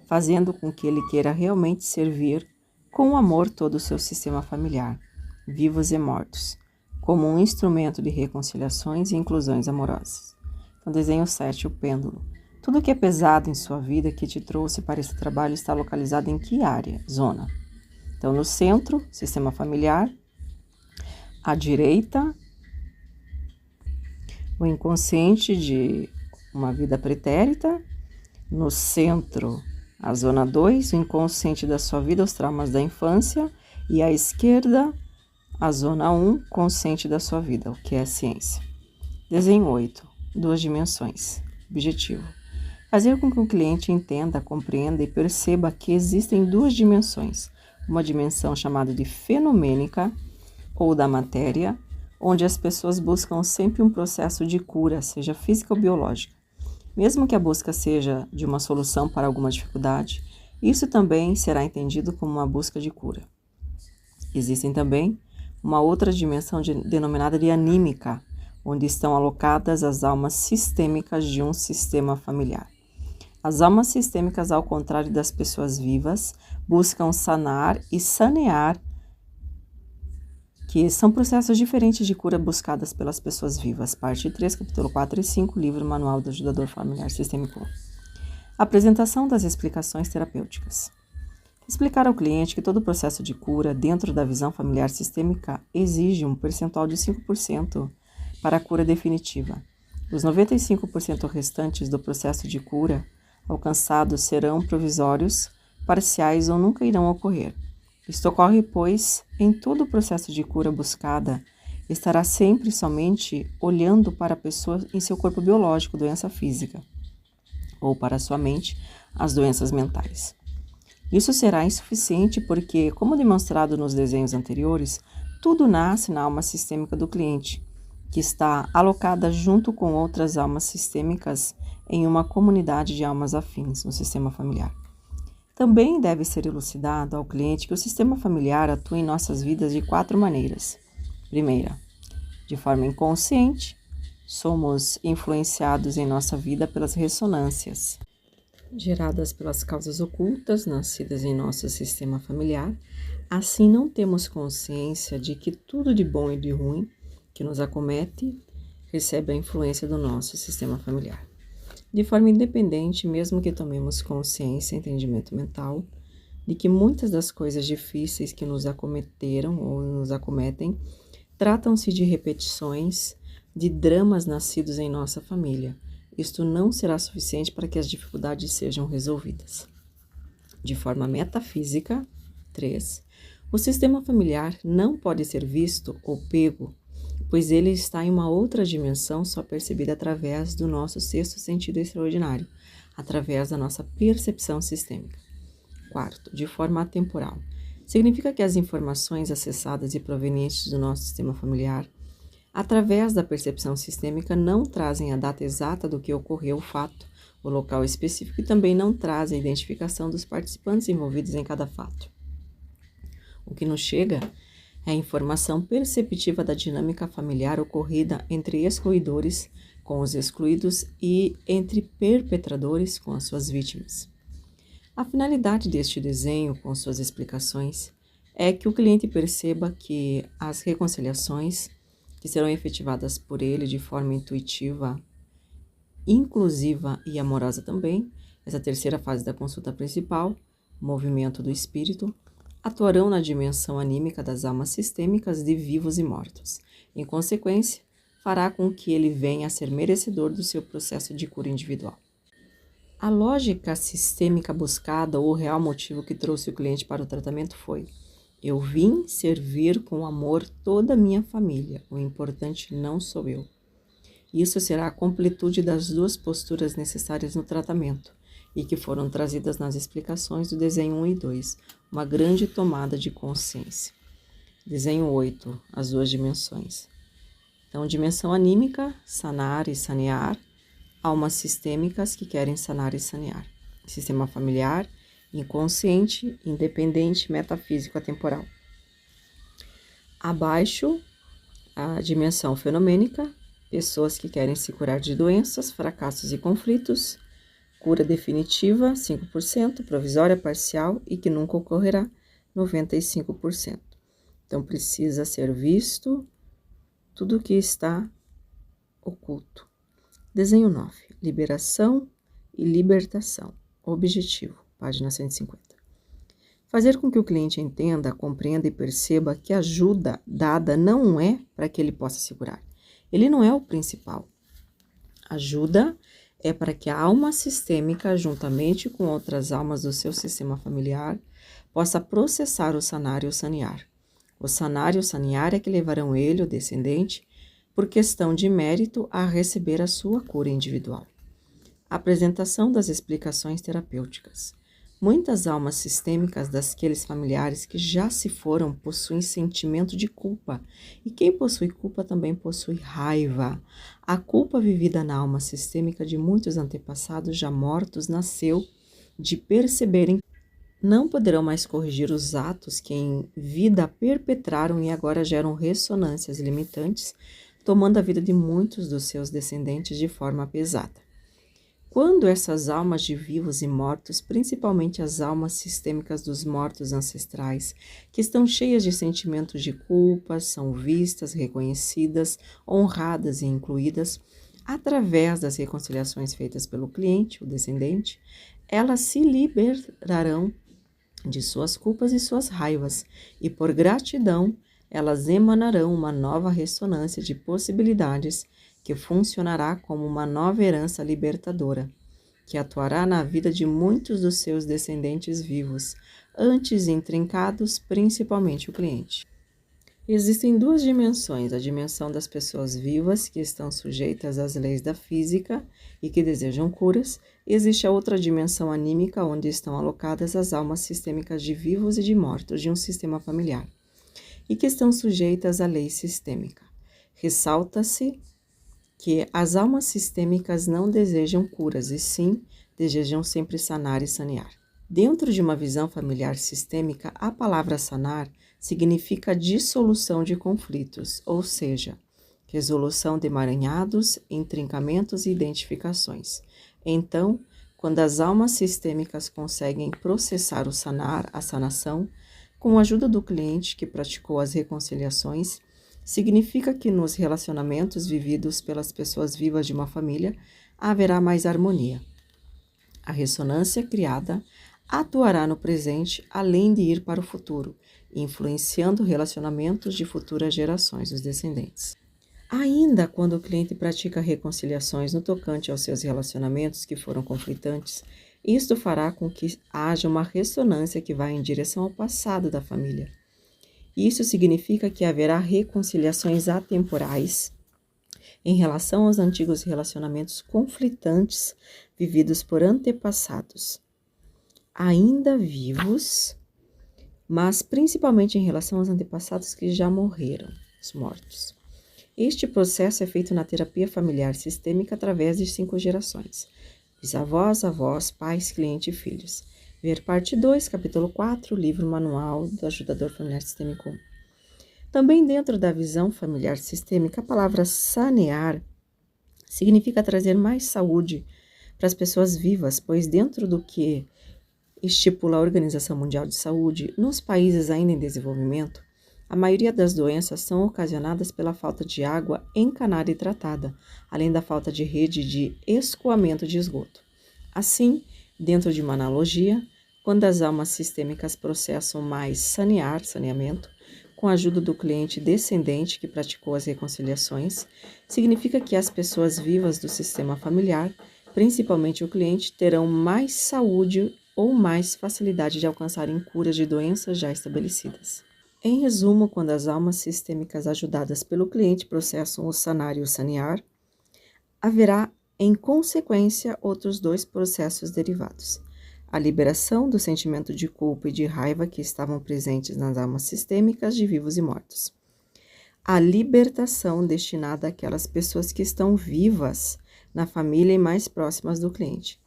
fazendo com que ele queira realmente servir com amor todo o seu sistema familiar, vivos e mortos, como um instrumento de reconciliações e inclusões amorosas. No desenho 7, o pêndulo. Tudo que é pesado em sua vida que te trouxe para esse trabalho está localizado em que área? Zona. Então, no centro, sistema familiar. À direita, o inconsciente de uma vida pretérita. No centro, a zona 2, o inconsciente da sua vida, os traumas da infância. E à esquerda, a zona 1, consciente da sua vida, o que é a ciência. Desenho 8, 2 dimensões. Objetivo: fazer com que o cliente entenda, compreenda e perceba que existem 2 dimensões. Uma dimensão chamada de fenomênica, ou da matéria, onde as pessoas buscam sempre um processo de cura, seja física ou biológica. Mesmo que a busca seja de uma solução para alguma dificuldade, isso também será entendido como uma busca de cura. Existem também uma outra dimensão denominada de anímica, onde estão alocadas as almas sistêmicas de um sistema familiar. As almas sistêmicas, ao contrário das pessoas vivas, buscam sanar e sanear, que são processos diferentes de cura buscadas pelas pessoas vivas. Parte 3, capítulo 4 e 5, livro Manual do Ajudador Familiar Sistêmico. Apresentação das explicações terapêuticas. Explicar ao cliente que todo o processo de cura dentro da visão familiar sistêmica exige um percentual de 5% para a cura definitiva. Os 95% restantes do processo de cura alcançados serão provisórios, parciais ou nunca irão ocorrer. Isto ocorre, pois, em todo o processo de cura buscada, estará sempre somente olhando para a pessoa em seu corpo biológico, doença física, ou para a sua mente, as doenças mentais. Isso será insuficiente porque, como demonstrado nos desenhos anteriores, tudo nasce na alma sistêmica do cliente, que está alocada junto com outras almas sistêmicas em uma comunidade de almas afins no sistema familiar. Também deve ser elucidado ao cliente que o sistema familiar atua em nossas vidas de 4 maneiras. Primeira, de forma inconsciente, somos influenciados em nossa vida pelas ressonâncias geradas pelas causas ocultas nascidas em nosso sistema familiar. Assim, não temos consciência de que tudo de bom e de ruim que nos acomete recebe a influência do nosso sistema familiar. De forma independente, mesmo que tomemos consciência, entendimento mental, de que muitas das coisas difíceis que nos acometeram ou nos acometem tratam-se de repetições de dramas nascidos em nossa família. Isto não será suficiente para que as dificuldades sejam resolvidas. De forma metafísica, 3. O sistema familiar não pode ser visto ou pego, pois ele está em uma outra dimensão só percebida através do nosso sexto sentido extraordinário, através da nossa percepção sistêmica. 4. De forma atemporal. Significa que as informações acessadas e provenientes do nosso sistema familiar, através da percepção sistêmica, não trazem a data exata do que ocorreu o fato, o local específico, e também não trazem a identificação dos participantes envolvidos em cada fato. O que nos chega é a informação perceptiva da dinâmica familiar ocorrida entre excluidores com os excluídos e entre perpetradores com as suas vítimas. A finalidade deste desenho, com suas explicações, é que o cliente perceba que as reconciliações que serão efetivadas por ele de forma intuitiva, inclusiva e amorosa também, essa terceira fase da consulta principal, movimento do espírito, atuarão na dimensão anímica das almas sistêmicas de vivos e mortos. Em consequência, fará com que ele venha a ser merecedor do seu processo de cura individual. A lógica sistêmica buscada ou o real motivo que trouxe o cliente para o tratamento foi: eu vim servir com amor toda a minha família, o importante não sou eu. Isso será a completude das 2 posturas necessárias no tratamento e que foram trazidas nas explicações do desenho 1 e 2, uma grande tomada de consciência. Desenho 8, as 2 dimensões. Então, dimensão anímica, sanar e sanear, almas sistêmicas que querem sanar e sanear. Sistema familiar, inconsciente, independente, metafísico, atemporal. Abaixo, a dimensão fenomênica, pessoas que querem se curar de doenças, fracassos e conflitos, cura definitiva, 5%, provisória parcial e que nunca ocorrerá, 95%. Então, precisa ser visto tudo o que está oculto. Desenho 9. Liberação e libertação. Objetivo, página 150. Fazer com que o cliente entenda, compreenda e perceba que a ajuda dada não é para que ele possa se curar. Ele não é o principal. Ajuda é para que a alma sistêmica, juntamente com outras almas do seu sistema familiar, possa processar o sanar e o sanear. O sanar e o sanear é que levarão ele, o descendente, por questão de mérito, a receber a sua cura individual. Apresentação das explicações terapêuticas. Muitas almas sistêmicas daqueles familiares que já se foram possuem sentimento de culpa, e quem possui culpa também possui raiva. A culpa vivida na alma sistêmica de muitos antepassados já mortos nasceu de perceberem que não poderão mais corrigir os atos que em vida perpetraram e agora geram ressonâncias limitantes, tomando a vida de muitos dos seus descendentes de forma pesada. Quando essas almas de vivos e mortos, principalmente as almas sistêmicas dos mortos ancestrais, que estão cheias de sentimentos de culpa, são vistas, reconhecidas, honradas e incluídas, através das reconciliações feitas pelo cliente, o descendente, elas se liberarão de suas culpas e suas raivas, e por gratidão, elas emanarão uma nova ressonância de possibilidades que funcionará como uma nova herança libertadora, que atuará na vida de muitos dos seus descendentes vivos, antes intrincados, principalmente o cliente. Existem duas dimensões, a dimensão das pessoas vivas, que estão sujeitas às leis da física e que desejam curas, e existe a outra dimensão anímica, onde estão alocadas as almas sistêmicas de vivos e de mortos de um sistema familiar, e que estão sujeitas à lei sistêmica. Ressalta-se que as almas sistêmicas não desejam curas, e sim desejam sempre sanar e sanear. Dentro de uma visão familiar sistêmica, a palavra sanar significa dissolução de conflitos, ou seja, resolução de emaranhados, intrincamentos e identificações. Então, quando as almas sistêmicas conseguem processar o sanar, a sanação, com a ajuda do cliente que praticou as reconciliações, significa que nos relacionamentos vividos pelas pessoas vivas de uma família haverá mais harmonia. A ressonância criada atuará no presente além de ir para o futuro, influenciando relacionamentos de futuras gerações, os descendentes. Ainda quando o cliente pratica reconciliações no tocante aos seus relacionamentos que foram conflitantes, isto fará com que haja uma ressonância que vai em direção ao passado da família. Isso significa que haverá reconciliações atemporais em relação aos antigos relacionamentos conflitantes vividos por antepassados, ainda vivos, mas principalmente em relação aos antepassados que já morreram, os mortos. Este processo é feito na terapia familiar sistêmica através de 5 gerações: bisavós, avós, pais, cliente e filhos. Ver parte 2, capítulo 4, livro manual do ajudador familiar sistêmico 1. Também dentro da visão familiar sistêmica, a palavra sanear significa trazer mais saúde para as pessoas vivas, pois dentro do que estipula a Organização Mundial de Saúde, nos países ainda em desenvolvimento, a maioria das doenças são ocasionadas pela falta de água encanada e tratada, além da falta de rede de escoamento de esgoto. Assim, dentro de uma analogia, quando as almas sistêmicas processam mais saneamento, com a ajuda do cliente descendente que praticou as reconciliações, significa que as pessoas vivas do sistema familiar, principalmente o cliente, terão mais saúde ou mais facilidade de alcançarem curas de doenças já estabelecidas. Em resumo, quando as almas sistêmicas ajudadas pelo cliente processam o sanar e o sanear, haverá, em consequência, outros 2 processos derivados: a liberação do sentimento de culpa e de raiva que estavam presentes nas almas sistêmicas de vivos e mortos, a libertação destinada àquelas pessoas que estão vivas na família e mais próximas do cliente.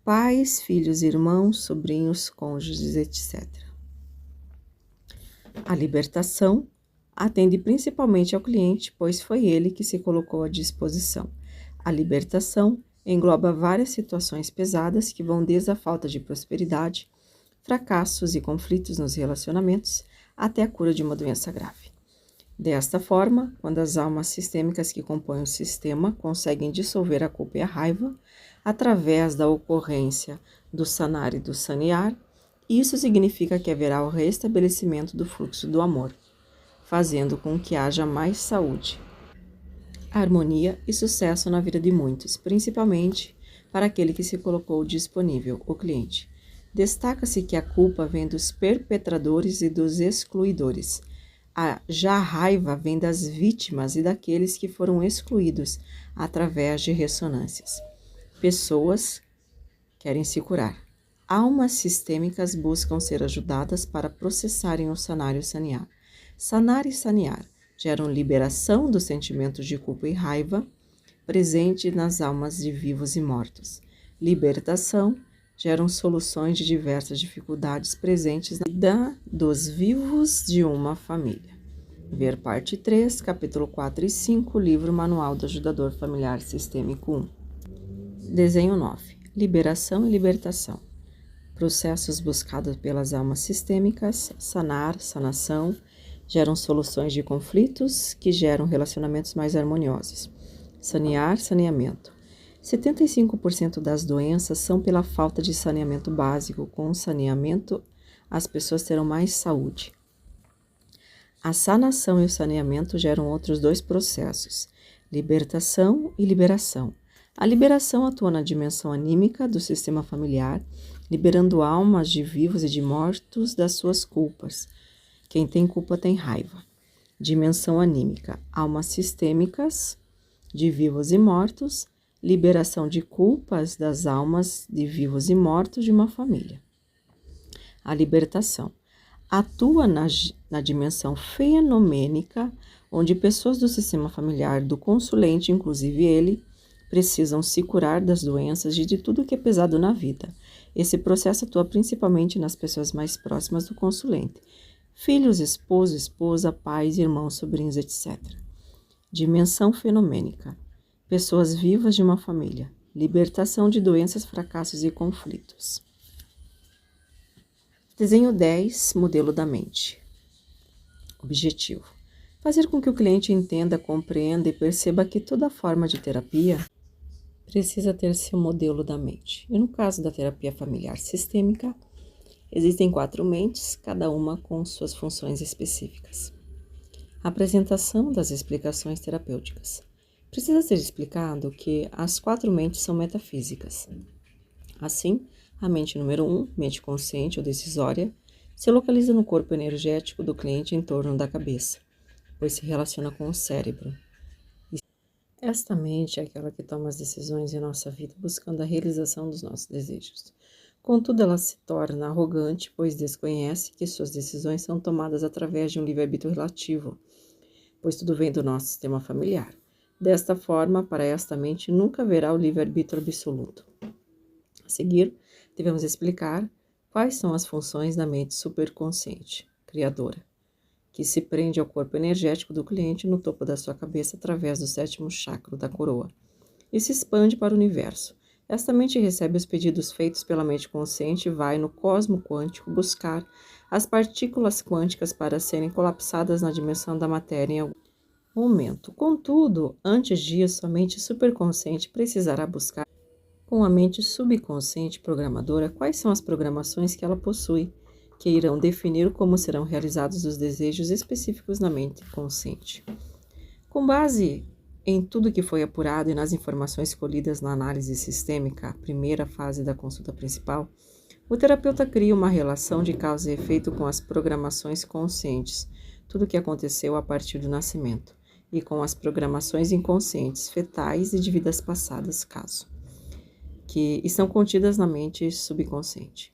pais, filhos, irmãos, sobrinhos, cônjuges, etc. A libertação atende principalmente ao cliente, pois foi ele que se colocou à disposição. A libertação engloba várias situações pesadas que vão desde a falta de prosperidade, fracassos e conflitos nos relacionamentos, até a cura de uma doença grave. Desta forma, quando as almas sistêmicas que compõem o sistema conseguem dissolver a culpa e a raiva, através da ocorrência do sanar e do sanear, isso significa que haverá o restabelecimento do fluxo do amor, fazendo com que haja mais saúde, harmonia e sucesso na vida de muitos, principalmente para aquele que se colocou disponível, o cliente. Destaca-se que a culpa vem dos perpetradores e dos excluidores. Já a raiva vem das vítimas e daqueles que foram excluídos através de ressonâncias. Pessoas querem se curar. Almas sistêmicas buscam ser ajudadas para processarem o sanar e o sanear. Sanar e sanear geram liberação dos sentimentos de culpa e raiva presente nas almas de vivos e mortos. Libertação geram soluções de diversas dificuldades presentes na vida dos vivos de uma família. Ver parte 3, capítulo 4 e 5, livro Manual do Ajudador Familiar Sistêmico 1. Desenho 9. Liberação e libertação. Processos buscados pelas almas sistêmicas, sanar, sanação, geram soluções de conflitos que geram relacionamentos mais harmoniosos. Sanear, saneamento. 75% das doenças são pela falta de saneamento básico. Com o saneamento, as pessoas terão mais saúde. A sanação e o saneamento geram outros dois processos, libertação e liberação. A liberação atua na dimensão anímica do sistema familiar, liberando almas de vivos e de mortos das suas culpas. Quem tem culpa tem raiva. Dimensão anímica, almas sistêmicas de vivos e mortos, liberação de culpas das almas de vivos e mortos de uma família. A libertação atua na dimensão fenomênica, onde pessoas do sistema familiar do consulente, inclusive ele, precisam se curar das doenças e de tudo que é pesado na vida. Esse processo atua principalmente nas pessoas mais próximas do consulente, filhos, esposo, esposa, pais, irmãos, sobrinhos, etc. Dimensão fenomênica, pessoas vivas de uma família, libertação de doenças, fracassos e conflitos. Desenho 10, modelo da mente. Objetivo: fazer com que o cliente entenda, compreenda e perceba que toda forma de terapia precisa ter seu modelo da mente. E no caso da terapia familiar sistêmica, existem 4 mentes, cada uma com suas funções específicas. Apresentação das explicações terapêuticas. Precisa ser explicado que as 4 mentes são metafísicas. Assim, a mente número 1, mente consciente ou decisória, se localiza no corpo energético do cliente em torno da cabeça, pois se relaciona com o cérebro. Esta mente é aquela que toma as decisões em nossa vida buscando a realização dos nossos desejos. Contudo, ela se torna arrogante, pois desconhece que suas decisões são tomadas através de um livre-arbítrio relativo, pois tudo vem do nosso sistema familiar. Desta forma, para esta mente nunca haverá o livre-arbítrio absoluto. A seguir, devemos explicar quais são as funções da mente superconsciente, criadora, que se prende ao corpo energético do cliente no topo da sua cabeça através do 7º chakra da coroa e se expande para o universo. Esta mente recebe os pedidos feitos pela mente consciente e vai no cosmo quântico buscar as partículas quânticas para serem colapsadas na dimensão da matéria em algum momento. Contudo, antes disso, a mente superconsciente precisará buscar com a mente subconsciente programadora quais são as programações que ela possui, que irão definir como serão realizados os desejos específicos na mente consciente. Com base em tudo que foi apurado e nas informações colhidas na análise sistêmica, a primeira fase da consulta principal, o terapeuta cria uma relação de causa e efeito com as programações conscientes, tudo o que aconteceu a partir do nascimento, e com as programações inconscientes, fetais e de vidas passadas, caso, que estão contidas na mente subconsciente.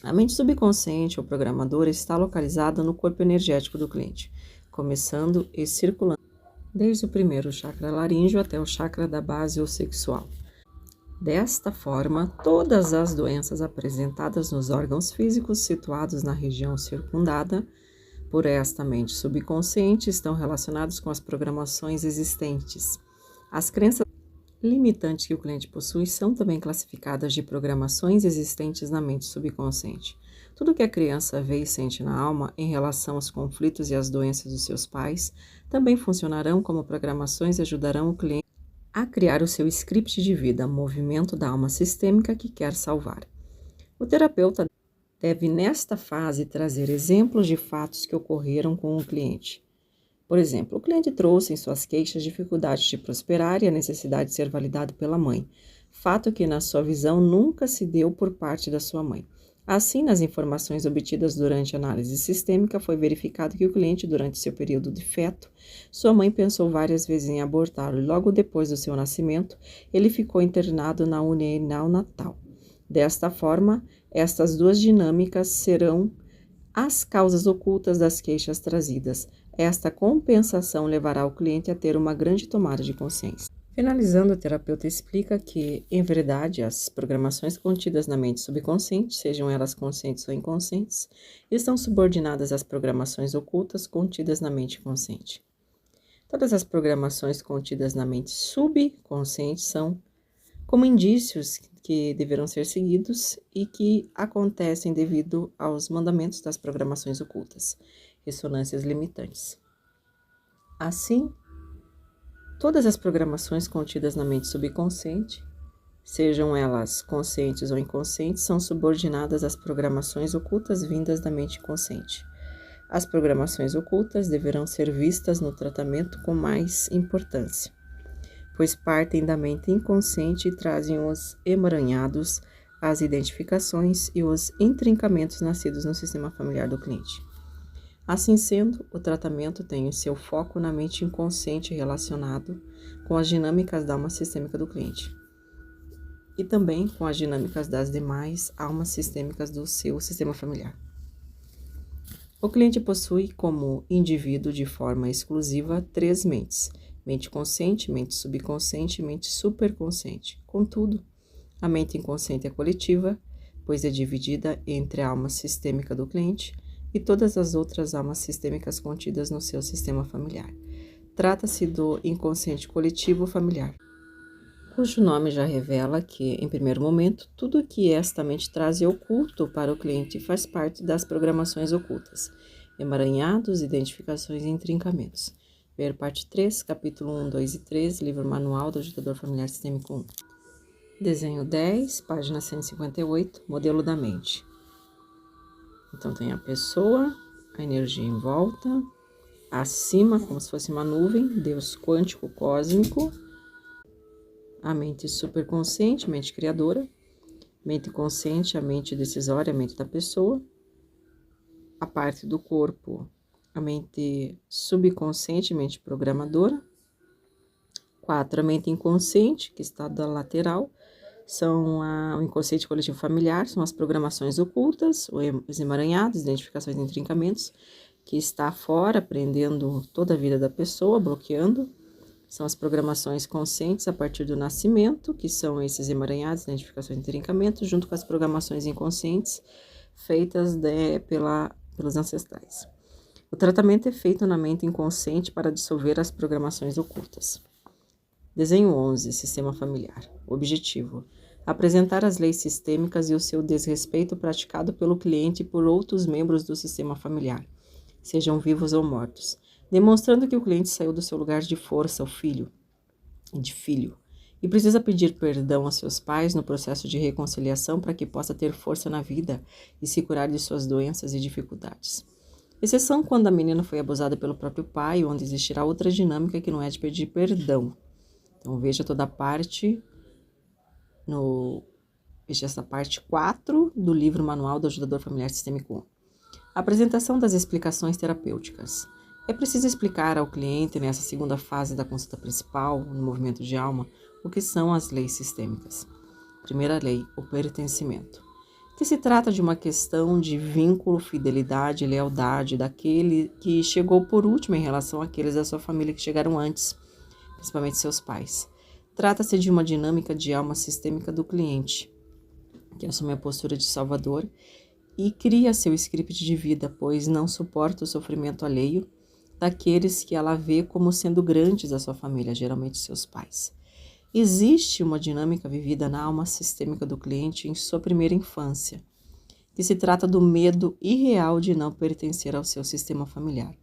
A mente subconsciente ou programadora está localizada no corpo energético do cliente, começando e circulando desde o primeiro chakra laríngeo até o chakra da base ou sexual. Desta forma, todas as doenças apresentadas nos órgãos físicos situados na região circundada por esta mente subconsciente estão relacionadas com as programações existentes. As crenças limitantes que o cliente possui são também classificadas de programações existentes na mente subconsciente. Tudo que a criança vê e sente na alma em relação aos conflitos e às doenças dos seus pais também funcionarão como programações e ajudarão o cliente a criar o seu script de vida, movimento da alma sistêmica que quer salvar. O terapeuta deve, nesta fase, trazer exemplos de fatos que ocorreram com o cliente. Por exemplo, o cliente trouxe em suas queixas dificuldade de prosperar e a necessidade de ser validado pela mãe, fato que, na sua visão, nunca se deu por parte da sua mãe. Assim, nas informações obtidas durante a análise sistêmica, foi verificado que o cliente, durante seu período de feto, sua mãe pensou várias vezes em abortá-lo e logo depois do seu nascimento, ele ficou internado na UNE neonatal. Desta forma, estas duas dinâmicas serão as causas ocultas das queixas trazidas. Esta compensação levará o cliente a ter uma grande tomada de consciência. Finalizando, o terapeuta explica que, em verdade, as programações contidas na mente subconsciente, sejam elas conscientes ou inconscientes, estão subordinadas às programações ocultas contidas na mente consciente. Todas as programações contidas na mente subconsciente são como indícios que deverão ser seguidos e que acontecem devido aos mandamentos das programações ocultas, ressonâncias limitantes. Assim, todas as programações contidas na mente subconsciente, sejam elas conscientes ou inconscientes, são subordinadas às programações ocultas vindas da mente consciente. As programações ocultas deverão ser vistas no tratamento com mais importância, pois partem da mente inconsciente e trazem os emaranhados, as identificações e os intrincamentos nascidos no sistema familiar do cliente. Assim sendo, o tratamento tem o seu foco na mente inconsciente relacionado com as dinâmicas da alma sistêmica do cliente e também com as dinâmicas das demais almas sistêmicas do seu sistema familiar. O cliente possui como indivíduo de forma exclusiva 3 mentes: mente consciente, mente subconsciente e mente superconsciente. Contudo, a mente inconsciente é coletiva, pois é dividida entre a alma sistêmica do cliente e todas as outras almas sistêmicas contidas no seu sistema familiar. Trata-se do inconsciente coletivo familiar, cujo nome já revela que, em primeiro momento, tudo o que esta mente traz é oculto para o cliente faz parte das programações ocultas, emaranhados, identificações e intrincamentos. Ver parte 3, capítulo 1, 2 e 3, livro Manual do Ajudador Familiar Sistêmico 1. Desenho 10, página 158, modelo da mente. Então, tem a pessoa, a energia em volta, acima, como se fosse uma nuvem, Deus quântico cósmico, a mente superconsciente, mente criadora, mente consciente, a mente decisória, a mente da pessoa, a parte do corpo, a mente subconsciente, mente programadora. 4, a mente inconsciente, que está da lateral, são o inconsciente coletivo familiar, são as programações ocultas, os emaranhados, identificações e intrincamentos, que está fora, prendendo toda a vida da pessoa, bloqueando. São as programações conscientes a partir do nascimento, que são esses emaranhados, identificações e intrincamentos, junto com as programações inconscientes feitas pelos ancestrais. O tratamento é feito na mente inconsciente para dissolver as programações ocultas. Desenho 11, Sistema Familiar. Objetivo: apresentar as leis sistêmicas e o seu desrespeito praticado pelo cliente e por outros membros do sistema familiar, sejam vivos ou mortos, demonstrando que o cliente saiu do seu lugar de força, filho, e precisa pedir perdão aos seus pais no processo de reconciliação para que possa ter força na vida e se curar de suas doenças e dificuldades. Exceção quando a menina foi abusada pelo próprio pai, onde existirá outra dinâmica que não é de pedir perdão. Então, veja toda a parte, veja essa parte 4 do livro Manual do Ajudador Familiar Sistêmico 1. Apresentação das explicações terapêuticas. É preciso explicar ao cliente, nessa segunda fase da consulta principal, no movimento de alma, o que são as leis sistêmicas. Primeira lei, o pertencimento, que se trata de uma questão de vínculo, fidelidade e lealdade daquele que chegou por último em relação àqueles da sua família que chegaram antes, principalmente seus pais. Trata-se de uma dinâmica de alma sistêmica do cliente, que assume a postura de salvador e cria seu script de vida, pois não suporta o sofrimento alheio daqueles que ela vê como sendo grandes da sua família, geralmente seus pais. Existe uma dinâmica vivida na alma sistêmica do cliente em sua primeira infância, que se trata do medo irreal de não pertencer ao seu sistema familiar.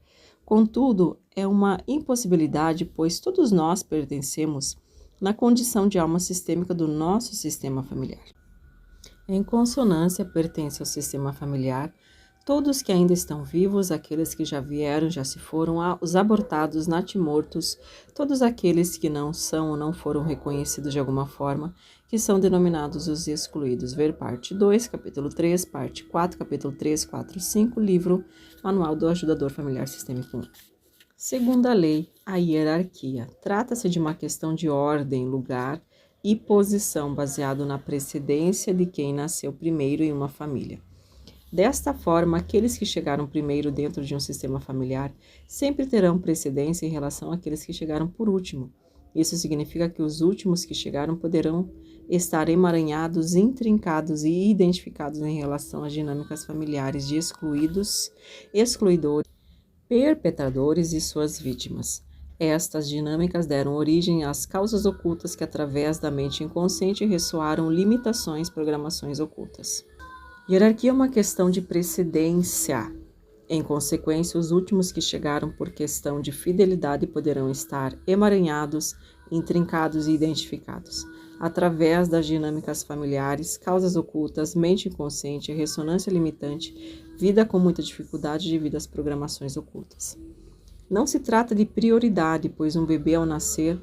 Contudo, é uma impossibilidade, pois todos nós pertencemos na condição de alma sistêmica do nosso sistema familiar. Em consonância, pertence ao sistema familiar todos que ainda estão vivos, aqueles que já vieram, já se foram, os abortados, natimortos, todos aqueles que não são ou não foram reconhecidos de alguma forma, que são denominados os excluídos. Ver parte 2, capítulo 3, parte 4, capítulo 3, 4, 5, livro Manual do Ajudador Familiar Sistêmico 1. Segunda lei, a hierarquia. Trata-se de uma questão de ordem, lugar e posição baseado na precedência de quem nasceu primeiro em uma família. Desta forma, aqueles que chegaram primeiro dentro de um sistema familiar sempre terão precedência em relação àqueles que chegaram por último. Isso significa que os últimos que chegaram poderão estar emaranhados, intrincados e identificados em relação às dinâmicas familiares de excluídos, excluidores, perpetradores e suas vítimas. Estas dinâmicas deram origem às causas ocultas que, através da mente inconsciente, ressoaram limitações, programações ocultas. Hierarquia é uma questão de precedência. Em consequência, os últimos que chegaram por questão de fidelidade poderão estar emaranhados, intrincados e identificados. Através das dinâmicas familiares, causas ocultas, mente inconsciente, ressonância limitante, vida com muita dificuldade devido às programações ocultas. Não se trata de prioridade, pois um bebê ao nascer,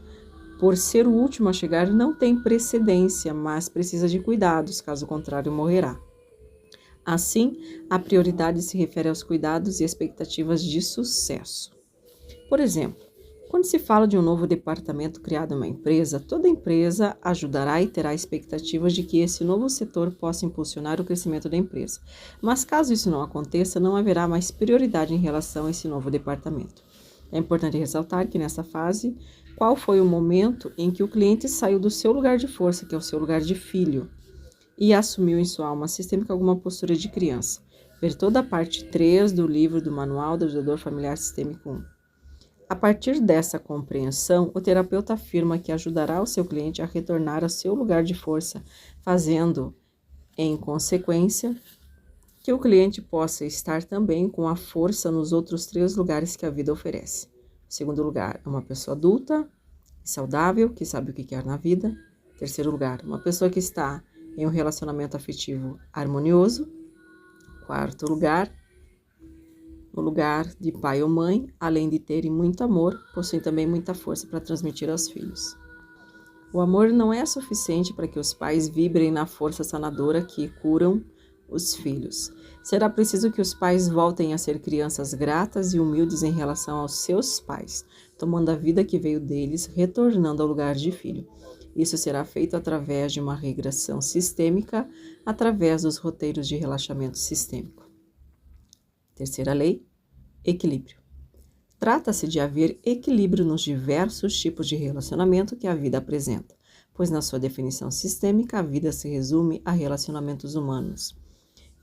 por ser o último a chegar, não tem precedência, mas precisa de cuidados, caso contrário morrerá. Assim, a prioridade se refere aos cuidados e expectativas de sucesso. Por exemplo, quando se fala de um novo departamento criado em uma empresa, toda empresa ajudará e terá expectativas de que esse novo setor possa impulsionar o crescimento da empresa. Mas caso isso não aconteça, não haverá mais prioridade em relação a esse novo departamento. É importante ressaltar que nessa fase, qual foi o momento em que o cliente saiu do seu lugar de força, que é o seu lugar de filho, e assumiu em sua alma sistêmica alguma postura de criança. Ver toda a parte 3 do livro do Manual do Ajudador Familiar Sistêmico 1. A partir dessa compreensão, o terapeuta afirma que ajudará o seu cliente a retornar ao seu lugar de força, fazendo, em consequência, que o cliente possa estar também com a força nos outros 3 lugares que a vida oferece. Segundo lugar, é uma pessoa adulta e saudável, que sabe o que quer na vida. Terceiro lugar, uma pessoa que está em um relacionamento afetivo harmonioso. Quarto lugar, no lugar de pai ou mãe, além de terem muito amor, possuem também muita força para transmitir aos filhos. O amor não é suficiente para que os pais vibrem na força sanadora que curam os filhos. Será preciso que os pais voltem a ser crianças gratas e humildes em relação aos seus pais, tomando a vida que veio deles, retornando ao lugar de filho. Isso será feito através de uma regressão sistêmica, através dos roteiros de relaxamento sistêmico. Terceira lei, equilíbrio. Trata-se de haver equilíbrio nos diversos tipos de relacionamento que a vida apresenta, pois na sua definição sistêmica, a vida se resume a relacionamentos humanos.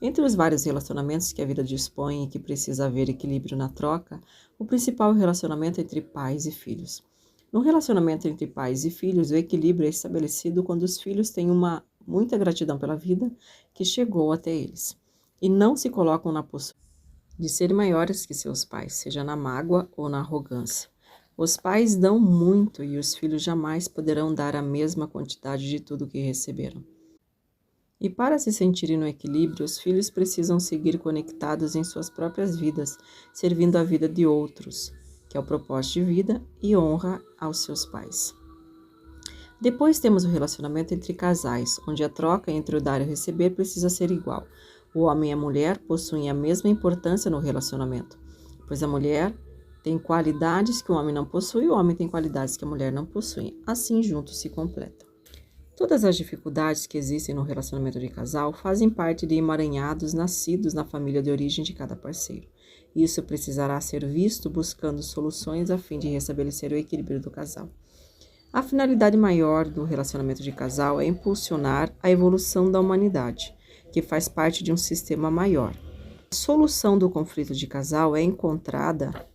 Entre os vários relacionamentos que a vida dispõe e que precisa haver equilíbrio na troca, o principal é o relacionamento entre pais e filhos. No relacionamento entre pais e filhos, o equilíbrio é estabelecido quando os filhos têm muita gratidão pela vida que chegou até eles e não se colocam na postura de serem maiores que seus pais, seja na mágoa ou na arrogância. Os pais dão muito e os filhos jamais poderão dar a mesma quantidade de tudo que receberam. E para se sentirem no equilíbrio, os filhos precisam seguir conectados em suas próprias vidas, servindo a vida de outros, que é o propósito de vida e honra aos seus pais. Depois temos o relacionamento entre casais, onde a troca entre o dar e o receber precisa ser igual. O homem e a mulher possuem a mesma importância no relacionamento, pois a mulher tem qualidades que o homem não possui e o homem tem qualidades que a mulher não possui. Assim, juntos se completam. Todas as dificuldades que existem no relacionamento de casal fazem parte de emaranhados nascidos na família de origem de cada parceiro. Isso precisará ser visto buscando soluções a fim de restabelecer o equilíbrio do casal. A finalidade maior do relacionamento de casal é impulsionar a evolução da humanidade, que faz parte de um sistema maior. A solução do conflito de casal é encontrada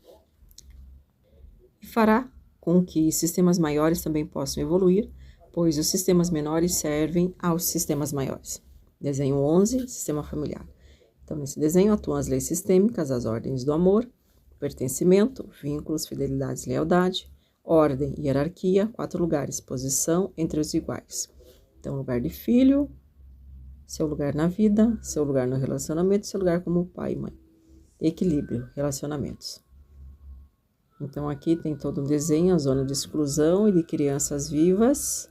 e fará com que sistemas maiores também possam evoluir, pois os sistemas menores servem aos sistemas maiores. Desenho 11, sistema familiar. Então, nesse desenho atuam as leis sistêmicas, as ordens do amor, pertencimento, vínculos, fidelidade e lealdade, ordem e hierarquia, 4 lugares, posição entre os iguais. Então, lugar de filho, seu lugar na vida, seu lugar no relacionamento, seu lugar como pai e mãe. Equilíbrio, relacionamentos. Então, aqui tem todo um desenho, a zona de exclusão e de crianças vivas,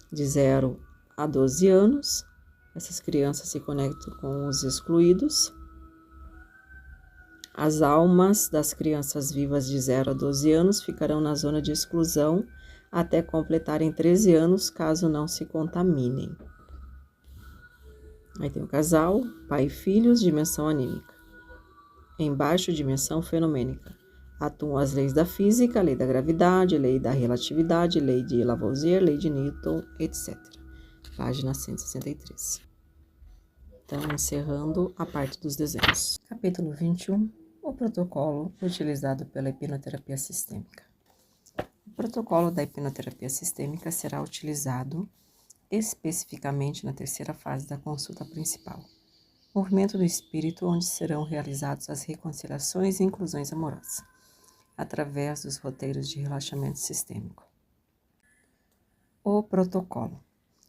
de 0 a 12 anos. Essas crianças se conectam com os excluídos. As almas das crianças vivas de 0 a 12 anos ficarão na zona de exclusão até completarem 13 anos, caso não se contaminem. Aí tem o casal, pai e filhos, dimensão anímica. Embaixo, dimensão fenomênica. Atuam as leis da física, lei da gravidade, lei da relatividade, lei de Lavoisier, lei de Newton, etc. Página 163. Então, encerrando a parte dos desenhos. Capítulo 21. O protocolo utilizado pela hipnoterapia sistêmica. O protocolo da hipnoterapia sistêmica será utilizado especificamente na terceira fase da consulta principal, movimento do espírito, onde serão realizadas as reconciliações e inclusões amorosas, através dos roteiros de relaxamento sistêmico. O protocolo.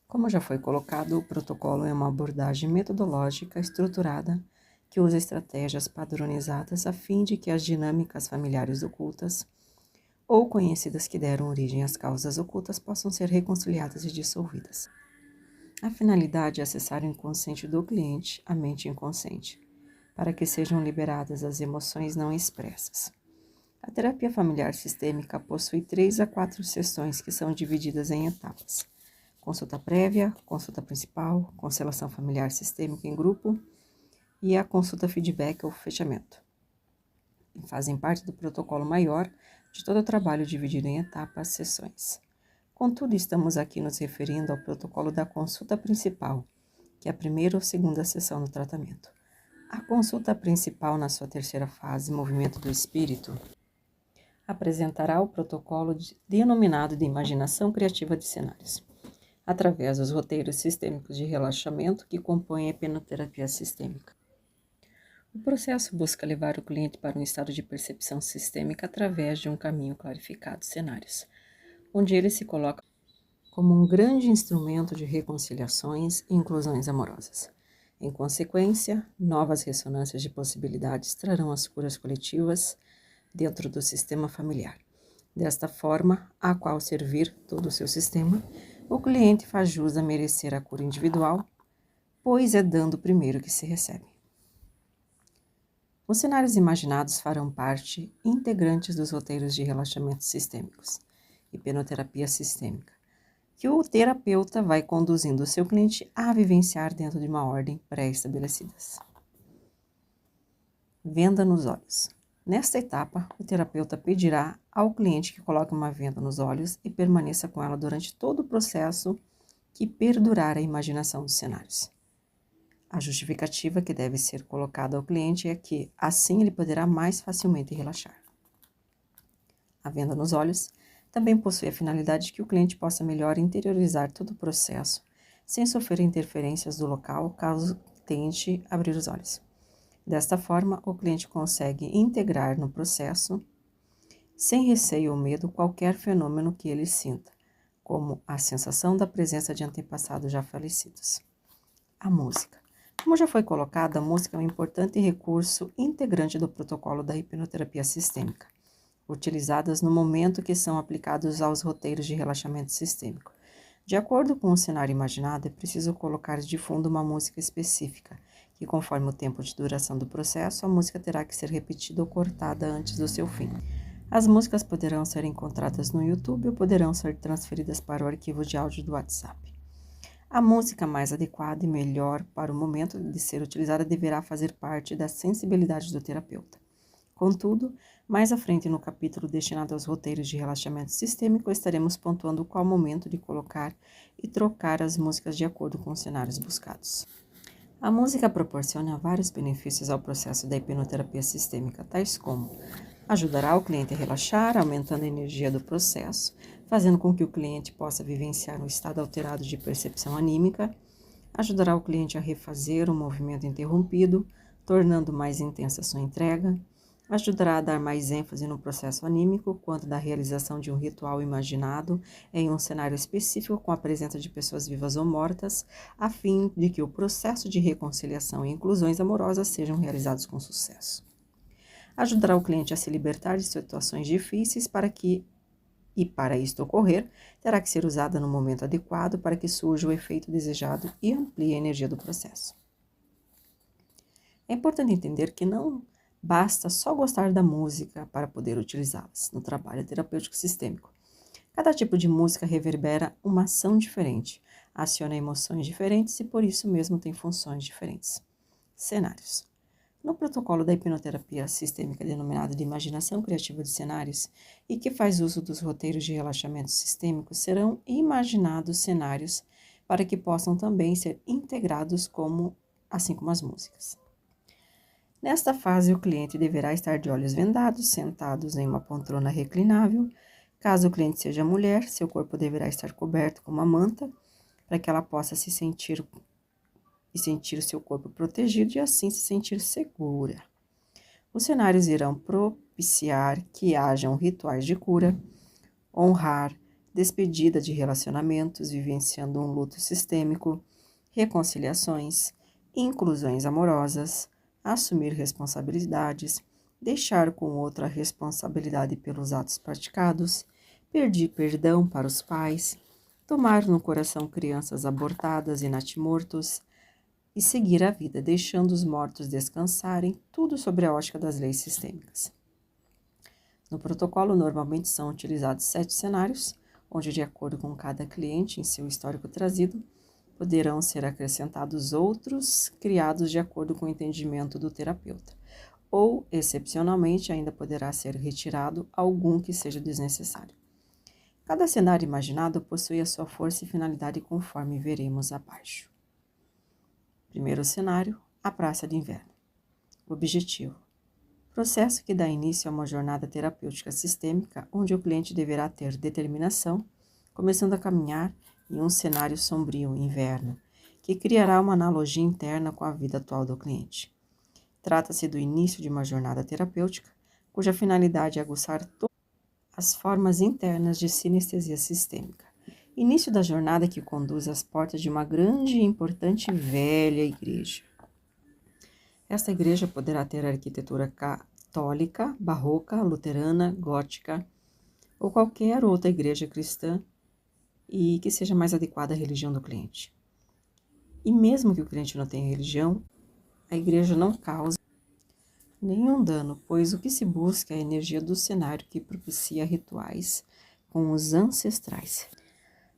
Como já foi colocado, o protocolo é uma abordagem metodológica estruturada que usa estratégias padronizadas a fim de que as dinâmicas familiares ocultas ou conhecidas que deram origem às causas ocultas possam ser reconciliadas e dissolvidas. A finalidade é acessar o inconsciente do cliente, a mente inconsciente, para que sejam liberadas as emoções não expressas. A terapia familiar sistêmica possui 3 a 4 sessões que são divididas em etapas: consulta prévia, consulta principal, constelação familiar sistêmica em grupo e a consulta feedback ou fechamento. E fazem parte do protocolo maior de todo o trabalho dividido em etapas, sessões. Contudo, estamos aqui nos referindo ao protocolo da consulta principal, que é a primeira ou segunda sessão do tratamento. A consulta principal, na sua terceira fase, movimento do espírito, apresentará o protocolo denominado de imaginação criativa de cenários, através dos roteiros sistêmicos de relaxamento que compõem a hipnoterapia sistêmica. O processo busca levar o cliente para um estado de percepção sistêmica através de um caminho clarificado de cenários, onde ele se coloca como um grande instrumento de reconciliações e inclusões amorosas. Em consequência, novas ressonâncias de possibilidades trarão as curas coletivas dentro do sistema familiar. Desta forma, a qual servir todo o seu sistema, o cliente faz jus a merecer a cura individual, pois é dando primeiro que se recebe. Os cenários imaginados farão parte integrantes dos roteiros de relaxamento sistêmicos, hipnoterapia sistêmica, que o terapeuta vai conduzindo o seu cliente a vivenciar dentro de uma ordem pré-estabelecidas. Venda nos olhos. Nesta etapa, o terapeuta pedirá ao cliente que coloque uma venda nos olhos e permaneça com ela durante todo o processo que perdurar a imaginação dos cenários. A justificativa que deve ser colocada ao cliente é que, assim, ele poderá mais facilmente relaxar. A venda nos olhos também possui a finalidade de que o cliente possa melhor interiorizar todo o processo, sem sofrer interferências do local, caso tente abrir os olhos. Desta forma, o cliente consegue integrar no processo, sem receio ou medo, qualquer fenômeno que ele sinta, como a sensação da presença de antepassados já falecidos. A música. Como já foi colocado, a música é um importante recurso integrante do protocolo da hipnoterapia sistêmica, utilizadas no momento que são aplicados aos roteiros de relaxamento sistêmico. De acordo com o cenário imaginado, é preciso colocar de fundo uma música específica, que conforme o tempo de duração do processo, a música terá que ser repetida ou cortada antes do seu fim. As músicas poderão ser encontradas no YouTube ou poderão ser transferidas para o arquivo de áudio do WhatsApp. A música mais adequada e melhor para o momento de ser utilizada deverá fazer parte da sensibilidade do terapeuta. Contudo, mais à frente no capítulo destinado aos roteiros de relaxamento sistêmico, estaremos pontuando qual momento de colocar e trocar as músicas de acordo com os cenários buscados. A música proporciona vários benefícios ao processo da hipnoterapia sistêmica, tais como ajudará o cliente a relaxar, aumentando a energia do processo, fazendo com que o cliente possa vivenciar um estado alterado de percepção anímica, ajudará o cliente a refazer o movimento interrompido, tornando mais intensa sua entrega, ajudará a dar mais ênfase no processo anímico quanto da realização de um ritual imaginado em um cenário específico com a presença de pessoas vivas ou mortas, a fim de que o processo de reconciliação e inclusões amorosas sejam realizados com sucesso. Ajudará o cliente a se libertar de situações difíceis para isto ocorrer, terá que ser usada no momento adequado para que surja o efeito desejado e amplie a energia do processo. É importante entender que não basta só gostar da música para poder utilizá-las no trabalho terapêutico sistêmico. Cada tipo de música reverbera uma ação diferente, aciona emoções diferentes e por isso mesmo tem funções diferentes. Cenários. No protocolo da hipnoterapia sistêmica denominado de imaginação criativa de cenários e que faz uso dos roteiros de relaxamento sistêmico, serão imaginados cenários para que possam também ser integrados assim como as músicas. Nesta fase, o cliente deverá estar de olhos vendados, sentados em uma poltrona reclinável. Caso o cliente seja mulher, seu corpo deverá estar coberto com uma manta, para que ela possa sentir o seu corpo protegido e assim se sentir segura. Os cenários irão propiciar que hajam rituais de cura, honrar, despedida de relacionamentos, vivenciando um luto sistêmico, reconciliações, inclusões amorosas, assumir responsabilidades, deixar com outra a responsabilidade pelos atos praticados, pedir perdão para os pais, tomar no coração crianças abortadas e natimortos e seguir a vida, deixando os mortos descansarem, tudo sobre a ótica das leis sistêmicas. No protocolo, normalmente são utilizados 7 cenários, onde, de acordo com cada cliente em seu histórico trazido, poderão ser acrescentados outros criados de acordo com o entendimento do terapeuta, ou, excepcionalmente, ainda poderá ser retirado algum que seja desnecessário. Cada cenário imaginado possui a sua força e finalidade conforme veremos abaixo. Primeiro cenário, a praça de inverno. Objetivo: processo que dá início a uma jornada terapêutica sistêmica, onde o cliente deverá ter determinação, começando a caminhar em um cenário sombrio, inverno, que criará uma analogia interna com a vida atual do cliente. Trata-se do início de uma jornada terapêutica, cuja finalidade é aguçar todas as formas internas de sinestesia sistêmica. Início da jornada que conduz às portas de uma grande e importante velha igreja. Esta igreja poderá ter arquitetura católica, barroca, luterana, gótica ou qualquer outra igreja cristã e que seja mais adequada à religião do cliente. E mesmo que o cliente não tenha religião, a igreja não causa nenhum dano, pois o que se busca é a energia do cenário que propicia rituais com os ancestrais.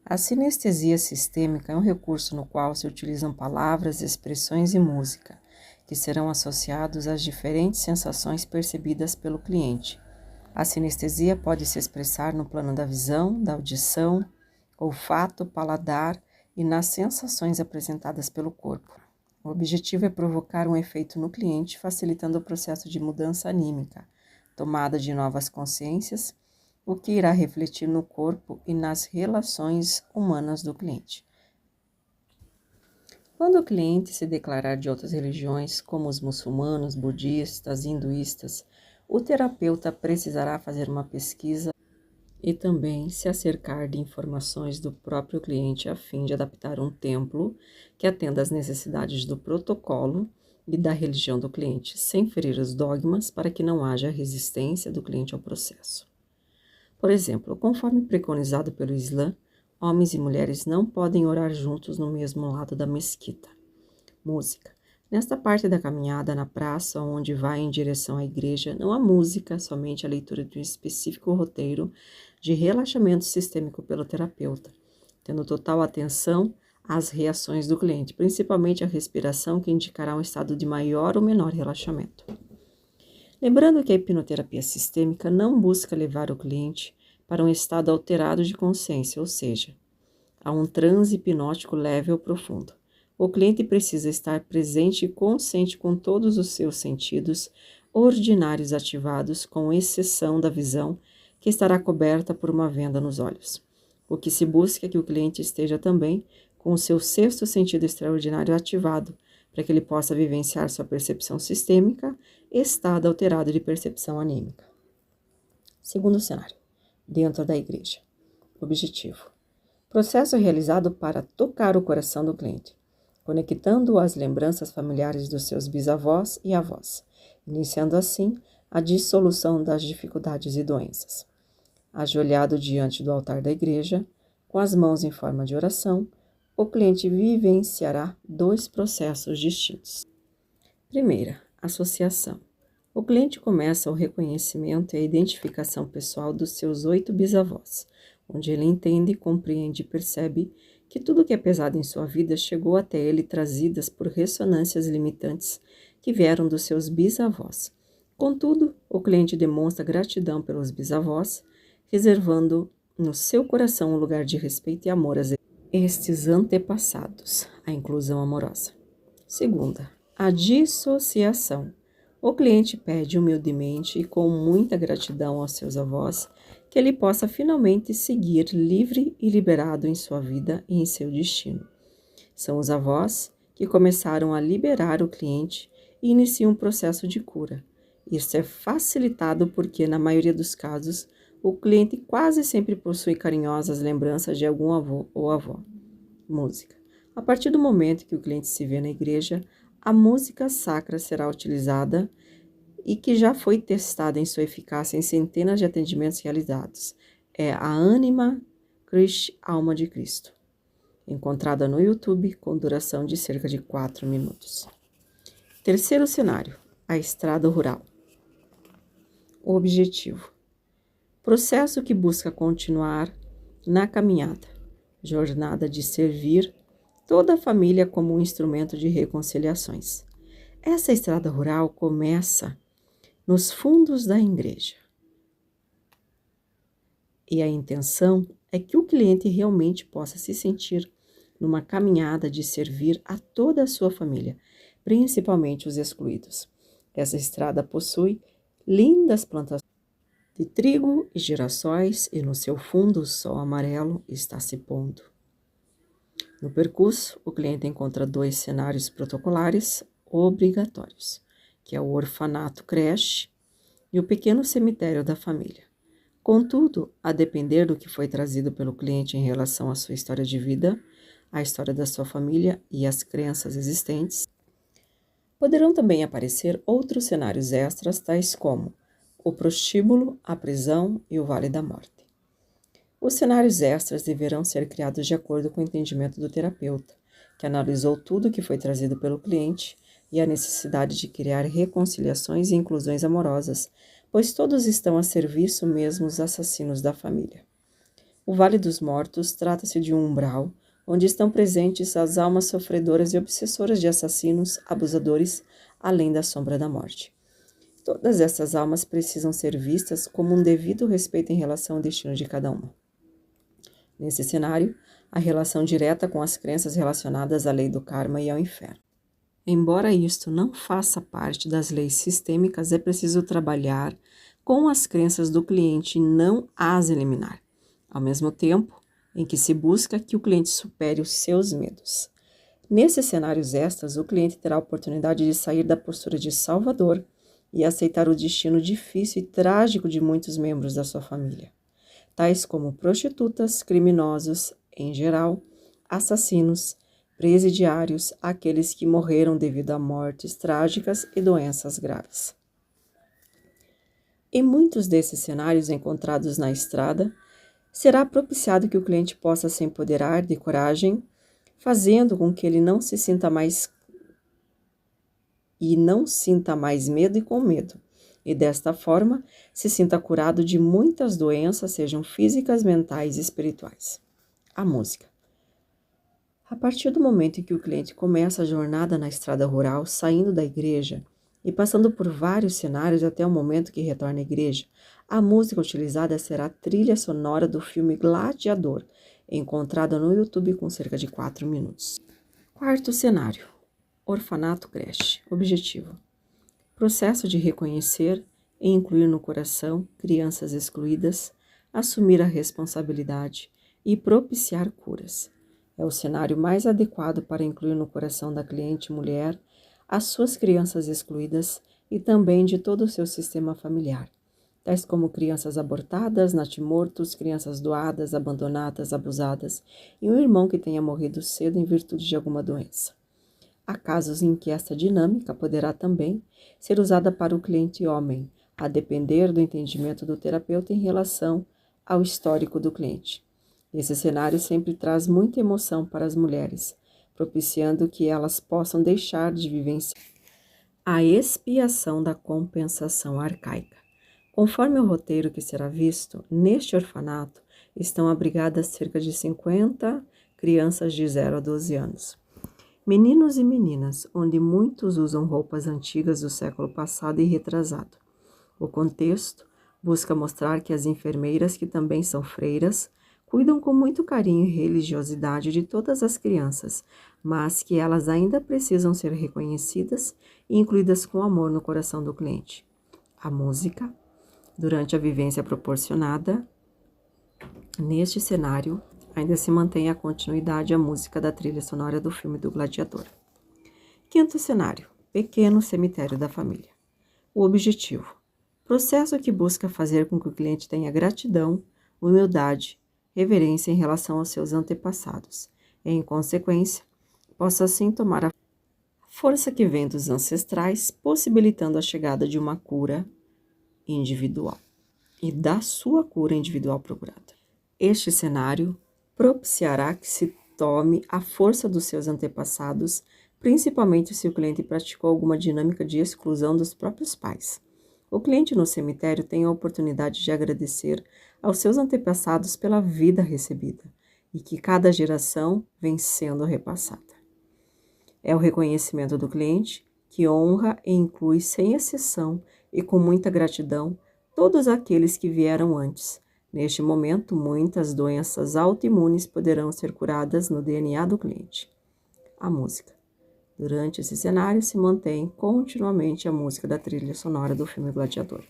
A sinestesia sistêmica é um recurso no qual se utilizam palavras, expressões e música, que serão associados às diferentes sensações percebidas pelo cliente. A sinestesia pode se expressar no plano da visão, da audição, olfato, paladar e nas sensações apresentadas pelo corpo. O objetivo é provocar um efeito no cliente, facilitando o processo de mudança anímica, tomada de novas consciências, o que irá refletir no corpo e nas relações humanas do cliente. Quando o cliente se declarar de outras religiões, como os muçulmanos, budistas, hinduístas, o terapeuta precisará fazer uma pesquisa e também se acercar de informações do próprio cliente a fim de adaptar um templo que atenda às necessidades do protocolo e da religião do cliente, sem ferir os dogmas para que não haja resistência do cliente ao processo. Por exemplo, conforme preconizado pelo Islã, homens e mulheres não podem orar juntos no mesmo lado da mesquita. Música. Nesta parte da caminhada na praça, onde vai em direção à igreja, não há música, somente a leitura de um específico roteiro de relaxamento sistêmico pelo terapeuta, tendo total atenção às reações do cliente, principalmente a respiração, que indicará um estado de maior ou menor relaxamento. Lembrando que a hipnoterapia sistêmica não busca levar o cliente para um estado alterado de consciência, ou seja, a um transe hipnótico leve ou profundo. O cliente precisa estar presente e consciente com todos os seus sentidos ordinários ativados, com exceção da visão, que estará coberta por uma venda nos olhos. O que se busca é que o cliente esteja também com o seu sexto sentido extraordinário ativado, para que ele possa vivenciar sua percepção sistêmica e estado alterado de percepção anímica. Segundo cenário, dentro da igreja. Objetivo: processo realizado para tocar o coração do cliente, conectando-o às lembranças familiares dos seus bisavós e avós, iniciando assim a dissolução das dificuldades e doenças. Ajoelhado diante do altar da igreja, com as mãos em forma de oração, o cliente vivenciará 2 processos distintos. Primeira, associação. O cliente começa o reconhecimento e a identificação pessoal dos seus 8 bisavós, onde ele entende, compreende e percebe que tudo que é pesado em sua vida chegou até ele trazidas por ressonâncias limitantes que vieram dos seus bisavós. Contudo, o cliente demonstra gratidão pelos bisavós, reservando no seu coração um lugar de respeito e amor a estes antepassados, a inclusão amorosa. Segunda, a dissociação. O cliente pede humildemente e com muita gratidão aos seus avós que ele possa finalmente seguir livre e liberado em sua vida e em seu destino. São os avós que começaram a liberar o cliente e iniciam um processo de cura. Isso é facilitado porque, na maioria dos casos, o cliente quase sempre possui carinhosas lembranças de algum avô ou avó. Música. A partir do momento que o cliente se vê na igreja, a música sacra será utilizada e que já foi testada em sua eficácia em centenas de atendimentos realizados. É a Anima Christi, Alma de Cristo, encontrada no YouTube com duração de cerca de 4 minutos. Terceiro cenário, a estrada rural. O objetivo: processo que busca continuar na caminhada, jornada de servir toda a família como um instrumento de reconciliações. Essa estrada rural começa nos fundos da igreja. E a intenção é que o cliente realmente possa se sentir numa caminhada de servir a toda a sua família, principalmente os excluídos. Essa estrada possui lindas plantações de trigo e girassóis e no seu fundo o sol amarelo está se pondo. No percurso, o cliente encontra 2 cenários protocolares obrigatórios, que é o orfanato creche e o pequeno cemitério da família. Contudo, a depender do que foi trazido pelo cliente em relação à sua história de vida, a história da sua família e as crenças existentes, poderão também aparecer outros cenários extras, tais como o prostíbulo, a prisão e o vale da morte. Os cenários extras deverão ser criados de acordo com o entendimento do terapeuta, que analisou tudo o que foi trazido pelo cliente e a necessidade de criar reconciliações e inclusões amorosas, pois todos estão a serviço mesmo os assassinos da família. O Vale dos Mortos trata-se de um umbral onde estão presentes as almas sofredoras e obsessoras de assassinos, abusadores, além da sombra da morte. Todas essas almas precisam ser vistas como um devido respeito em relação ao destino de cada uma. Nesse cenário, a relação direta com as crenças relacionadas à lei do karma e ao inferno. Embora isto não faça parte das leis sistêmicas, é preciso trabalhar com as crenças do cliente e não as eliminar, ao mesmo tempo em que se busca que o cliente supere os seus medos. Nesses cenários extras, o cliente terá a oportunidade de sair da postura de salvador e aceitar o destino difícil e trágico de muitos membros da sua família, tais como prostitutas, criminosos, em geral, assassinos, presidiários, aqueles que morreram devido a mortes trágicas e doenças graves. Em muitos desses cenários encontrados na estrada, será propiciado que o cliente possa se empoderar de coragem, fazendo com que ele não sinta mais medo e com medo, e desta forma se sinta curado de muitas doenças, sejam físicas, mentais e espirituais. A música. A partir do momento em que o cliente começa a jornada na estrada rural, saindo da igreja, E passando por vários cenários até o momento que retorna à igreja, a música utilizada será a trilha sonora do filme Gladiador, encontrada no YouTube com cerca de 4 minutos. Quarto cenário: orfanato creche. Objetivo: processo de reconhecer e incluir no coração crianças excluídas, assumir a responsabilidade e propiciar curas. É o cenário mais adequado para incluir no coração da cliente mulher as suas crianças excluídas e também de todo o seu sistema familiar, tais como crianças abortadas, natimortos, crianças doadas, abandonadas, abusadas e um irmão que tenha morrido cedo em virtude de alguma doença. Há casos em que esta dinâmica poderá também ser usada para o cliente homem, a depender do entendimento do terapeuta em relação ao histórico do cliente. Esse cenário sempre traz muita emoção para as mulheres, propiciando que elas possam deixar de vivenciar a expiação da compensação arcaica. Conforme o roteiro que será visto, neste orfanato estão abrigadas cerca de 50 crianças de 0 a 12 anos. Meninos e meninas, onde muitos usam roupas antigas do século passado e retrasado. O contexto busca mostrar que as enfermeiras, que também são freiras, cuidam com muito carinho e religiosidade de todas as crianças, mas que elas ainda precisam ser reconhecidas e incluídas com amor no coração do cliente. A música, durante a vivência proporcionada, neste cenário, ainda se mantém a continuidade a música da trilha sonora do filme do Gladiador. Quinto cenário: pequeno cemitério da família. O objetivo: processo que busca fazer com que o cliente tenha gratidão, humildade, reverência em relação aos seus antepassados e, em consequência, possa assim tomar a força que vem dos ancestrais, possibilitando a chegada de uma cura individual e da sua cura individual procurada. Este cenário propiciará que se tome a força dos seus antepassados, principalmente se o cliente praticou alguma dinâmica de exclusão dos próprios pais. O cliente no cemitério tem a oportunidade de agradecer aos seus antepassados pela vida recebida e que cada geração vem sendo repassada. É o reconhecimento do cliente que honra e inclui sem exceção e com muita gratidão todos aqueles que vieram antes. Neste momento, muitas doenças autoimunes poderão ser curadas no DNA do cliente. A música. Durante esse cenário, se mantém continuamente a música da trilha sonora do filme Gladiador.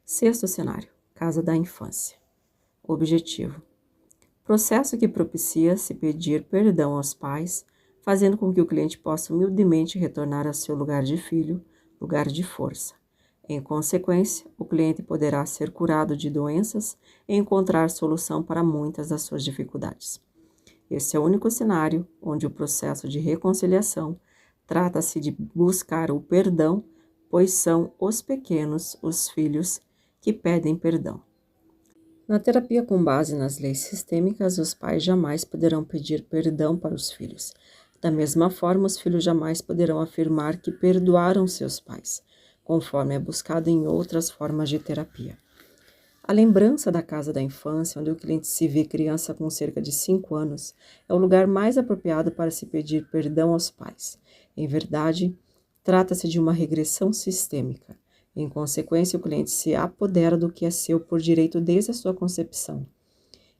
Sexto cenário: casa da infância. Objetivo: processo que propicia se pedir perdão aos pais, fazendo com que o cliente possa humildemente retornar ao seu lugar de filho, lugar de força. Em consequência, o cliente poderá ser curado de doenças e encontrar solução para muitas das suas dificuldades. Esse é o único cenário onde o processo de reconciliação trata-se de buscar o perdão, pois são os pequenos, os filhos, que pedem perdão. Na terapia com base nas leis sistêmicas, os pais jamais poderão pedir perdão para os filhos. Da mesma forma, os filhos jamais poderão afirmar que perdoaram seus pais, conforme é buscado em outras formas de terapia. A lembrança da casa da infância, onde o cliente se vê criança com cerca de 5 anos, é o lugar mais apropriado para se pedir perdão aos pais. Em verdade, trata-se de uma regressão sistêmica. Em consequência, o cliente se apodera do que é seu por direito desde a sua concepção,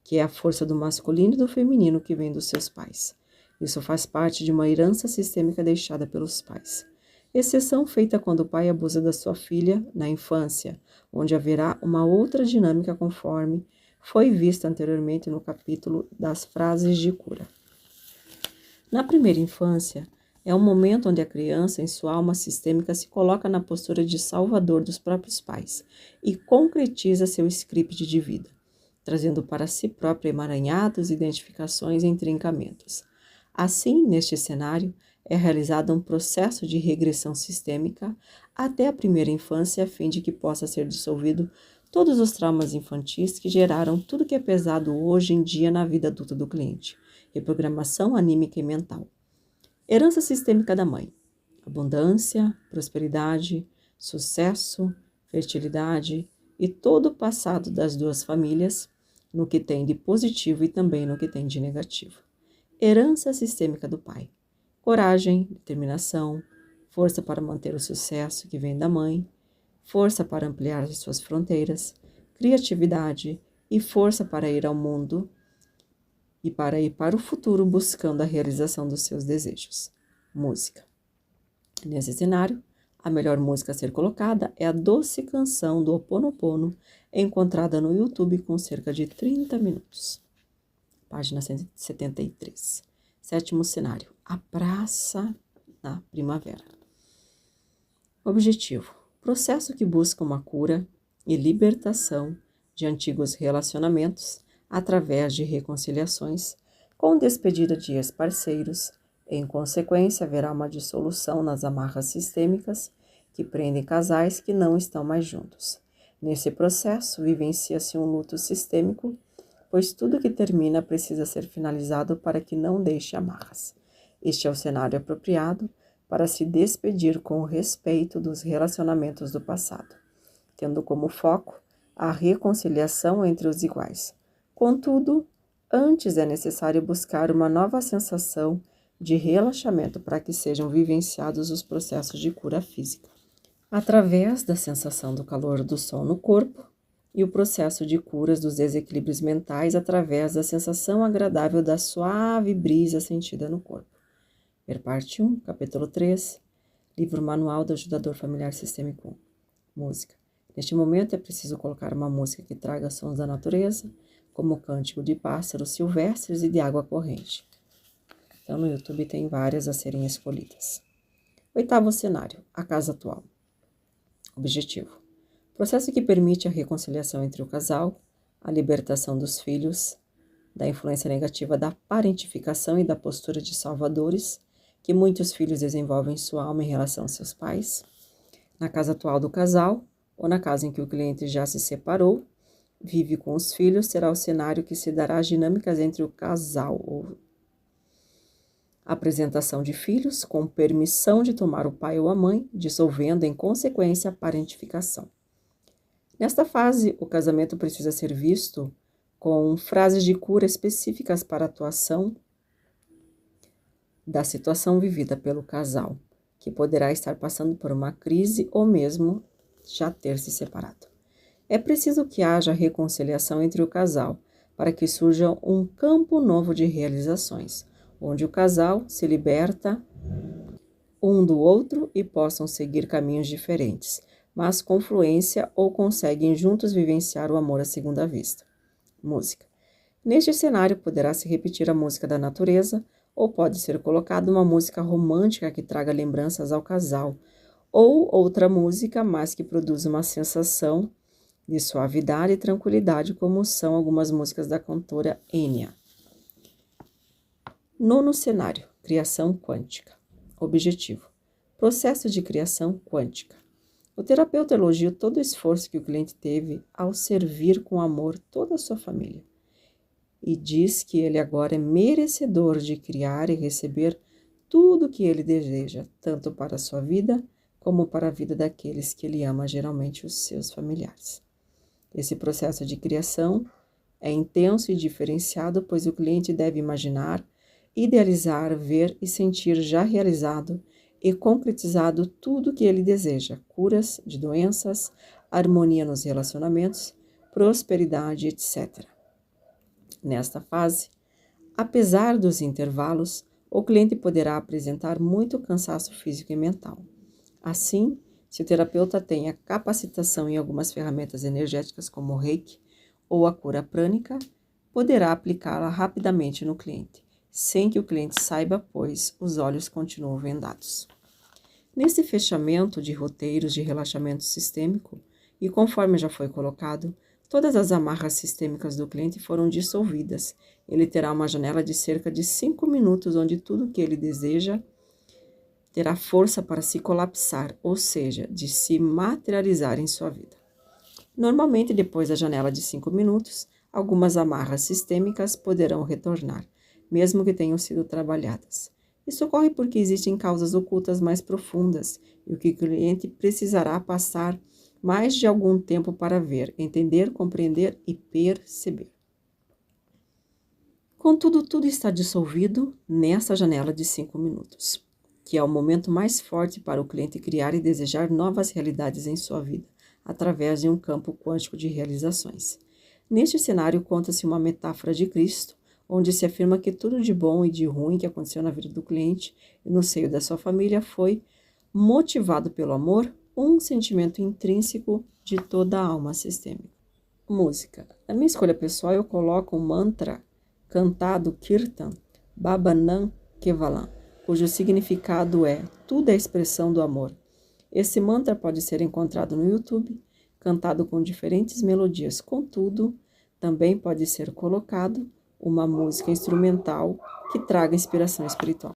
que é a força do masculino e do feminino que vem dos seus pais. Isso faz parte de uma herança sistêmica deixada pelos pais. Exceção feita quando o pai abusa da sua filha na infância, onde haverá uma outra dinâmica conforme foi vista anteriormente no capítulo das frases de cura. Na primeira infância, é um momento onde a criança, em sua alma sistêmica, se coloca na postura de salvador dos próprios pais e concretiza seu script de vida, trazendo para si própria emaranhados, identificações e intrincamentos. Assim, neste cenário, é realizado um processo de regressão sistêmica até a primeira infância, a fim de que possa ser dissolvido todos os traumas infantis que geraram tudo que é pesado hoje em dia na vida adulta do cliente. Reprogramação anímica e mental. Herança sistêmica da mãe. Abundância, prosperidade, sucesso, fertilidade e todo o passado das duas famílias, no que tem de positivo e também no que tem de negativo. Herança sistêmica do pai. Coragem, determinação, força para manter o sucesso que vem da mãe, força para ampliar as suas fronteiras, criatividade e força para ir ao mundo e para ir para o futuro buscando a realização dos seus desejos. Música. Nesse cenário, a melhor música a ser colocada é a doce canção do Ho Oponopono, encontrada no YouTube com cerca de 30 minutos. Página 173. Sétimo cenário, a praça na primavera. Objetivo: processo que busca uma cura e libertação de antigos relacionamentos através de reconciliações com despedida de ex-parceiros. Em consequência, haverá uma dissolução nas amarras sistêmicas que prendem casais que não estão mais juntos. Nesse processo, vivencia-se um luto sistêmico, pois tudo que termina precisa ser finalizado para que não deixe amarras. Este é o cenário apropriado para se despedir com respeito dos relacionamentos do passado, tendo como foco a reconciliação entre os iguais. Contudo, antes é necessário buscar uma nova sensação de relaxamento para que sejam vivenciados os processos de cura física, através da sensação do calor do sol no corpo e o processo de curas dos desequilíbrios mentais através da sensação agradável da suave brisa sentida no corpo. Ver parte 1, capítulo 3, livro Manual do Ajudador Familiar Sistêmico 1. Música. Neste momento é preciso colocar uma música que traga sons da natureza, como o cântico de pássaros silvestres e de água corrente. Então, no YouTube tem várias a serem escolhidas. Oitavo cenário, a casa atual. Objetivo: processo que permite a reconciliação entre o casal, a libertação dos filhos, da influência negativa da parentificação e da postura de salvadores que muitos filhos desenvolvem em sua alma em relação aos seus pais. Na casa atual do casal, ou na casa em que o cliente já se separou, vive com os filhos, será o cenário que se dará as dinâmicas entre o casal, ou apresentação de filhos com permissão de tomar o pai ou a mãe, dissolvendo em consequência a parentificação. Nesta fase, o casamento precisa ser visto com frases de cura específicas para a atuação da situação vivida pelo casal, que poderá estar passando por uma crise ou mesmo já ter se separado. É preciso que haja reconciliação entre o casal, para que surja um campo novo de realizações, onde o casal se liberta um do outro e possam seguir caminhos diferentes, mas com fluência ou conseguem juntos vivenciar o amor à segunda vista. Música. Neste cenário poderá se repetir a música da natureza ou pode ser colocada uma música romântica que traga lembranças ao casal, ou outra música, mas que produza uma sensação de suavidade e tranquilidade, como são algumas músicas da cantora Enya. Nono cenário, criação quântica. Objetivo: processo de criação quântica. O terapeuta elogia todo o esforço que o cliente teve ao servir com amor toda a sua família e diz que ele agora é merecedor de criar e receber tudo o que ele deseja, tanto para a sua vida como para a vida daqueles que ele ama, geralmente os seus familiares. Esse processo de criação é intenso e diferenciado, pois o cliente deve imaginar, idealizar, ver e sentir já realizado e concretizado tudo o que ele deseja: curas de doenças, harmonia nos relacionamentos, prosperidade, etc. Nesta fase, apesar dos intervalos, o cliente poderá apresentar muito cansaço físico e mental. Assim, se o terapeuta tem a capacitação em algumas ferramentas energéticas como o Reiki ou a cura prânica, poderá aplicá-la rapidamente no cliente, sem que o cliente saiba, pois os olhos continuam vendados. Nesse fechamento de roteiros de relaxamento sistêmico, e conforme já foi colocado, todas as amarras sistêmicas do cliente foram dissolvidas. Ele terá uma janela de cerca de 5 minutos, onde tudo o que ele deseja terá força para se colapsar, ou seja, de se materializar em sua vida. Normalmente, depois da janela de 5 minutos, algumas amarras sistêmicas poderão retornar, mesmo que tenham sido trabalhadas. Isso ocorre porque existem causas ocultas mais profundas e o que o cliente precisará passar mais de algum tempo para ver, entender, compreender e perceber. Contudo, tudo está dissolvido nessa janela de 5 minutos. que é o momento mais forte para o cliente criar e desejar novas realidades em sua vida, através de um campo quântico de realizações. Neste cenário, conta-se uma metáfora de Cristo, onde se afirma que tudo de bom e de ruim que aconteceu na vida do cliente e no seio da sua família foi motivado pelo amor, um sentimento intrínseco de toda a alma sistêmica. Música. Na minha escolha pessoal, eu coloco o mantra cantado Kirtan Bhavanam Kevalam, cujo significado é tudo é expressão do amor. Esse mantra pode ser encontrado no YouTube, cantado com diferentes melodias. Contudo, também pode ser colocado uma música instrumental que traga inspiração espiritual.